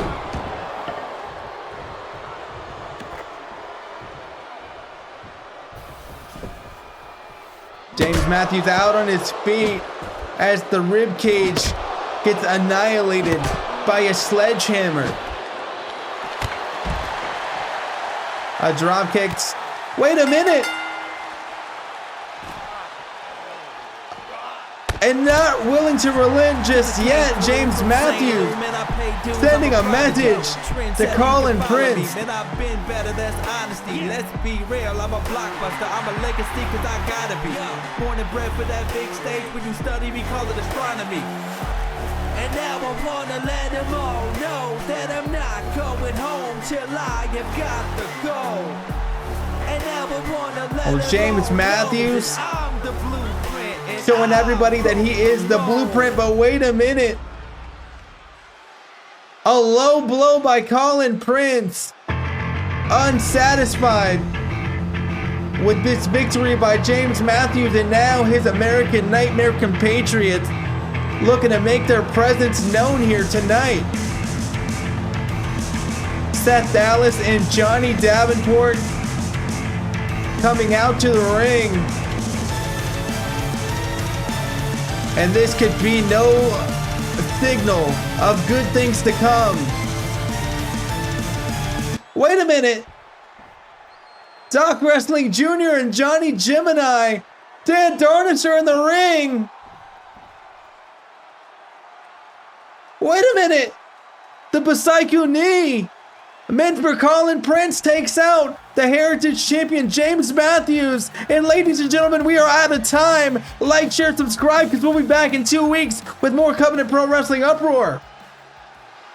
James Matthews out on his feet as the rib cage gets annihilated by a sledgehammer. A drop kick. Wait a minute. And not willing to relent just yet, James Matthews sending a message to Colin Prince. And I've been better, that's honesty. Let's be real, I'm a blockbuster, I'm a legacy cause I gotta be. Born and bred for that big stage, when you study we call it astronomy. And now I wanna let them all know that I'm not going home till I have got the goal. And now I wanna let them James all Matthews know that I'm the blueprint. And showing everybody that he is the blueprint, but wait a minute. A low blow by Colin Prince. Unsatisfied with this victory by James Matthews and now his American Nightmare compatriots looking to make their presence known here tonight. Seth Dallas and Johnny Davenport coming out to the ring. And this could be no signal of good things to come. Wait a minute. Doc Wrestling Jr. and Johnny Gemini, Dan Darnish are in the ring. Wait a minute. The Psycho knee meant for Colin Prince takes out the Heritage Champion James Matthews. And ladies and gentlemen, we are out of time. Like, share, subscribe, because we'll be back in 2 weeks with more Covenant Pro Wrestling Uproar.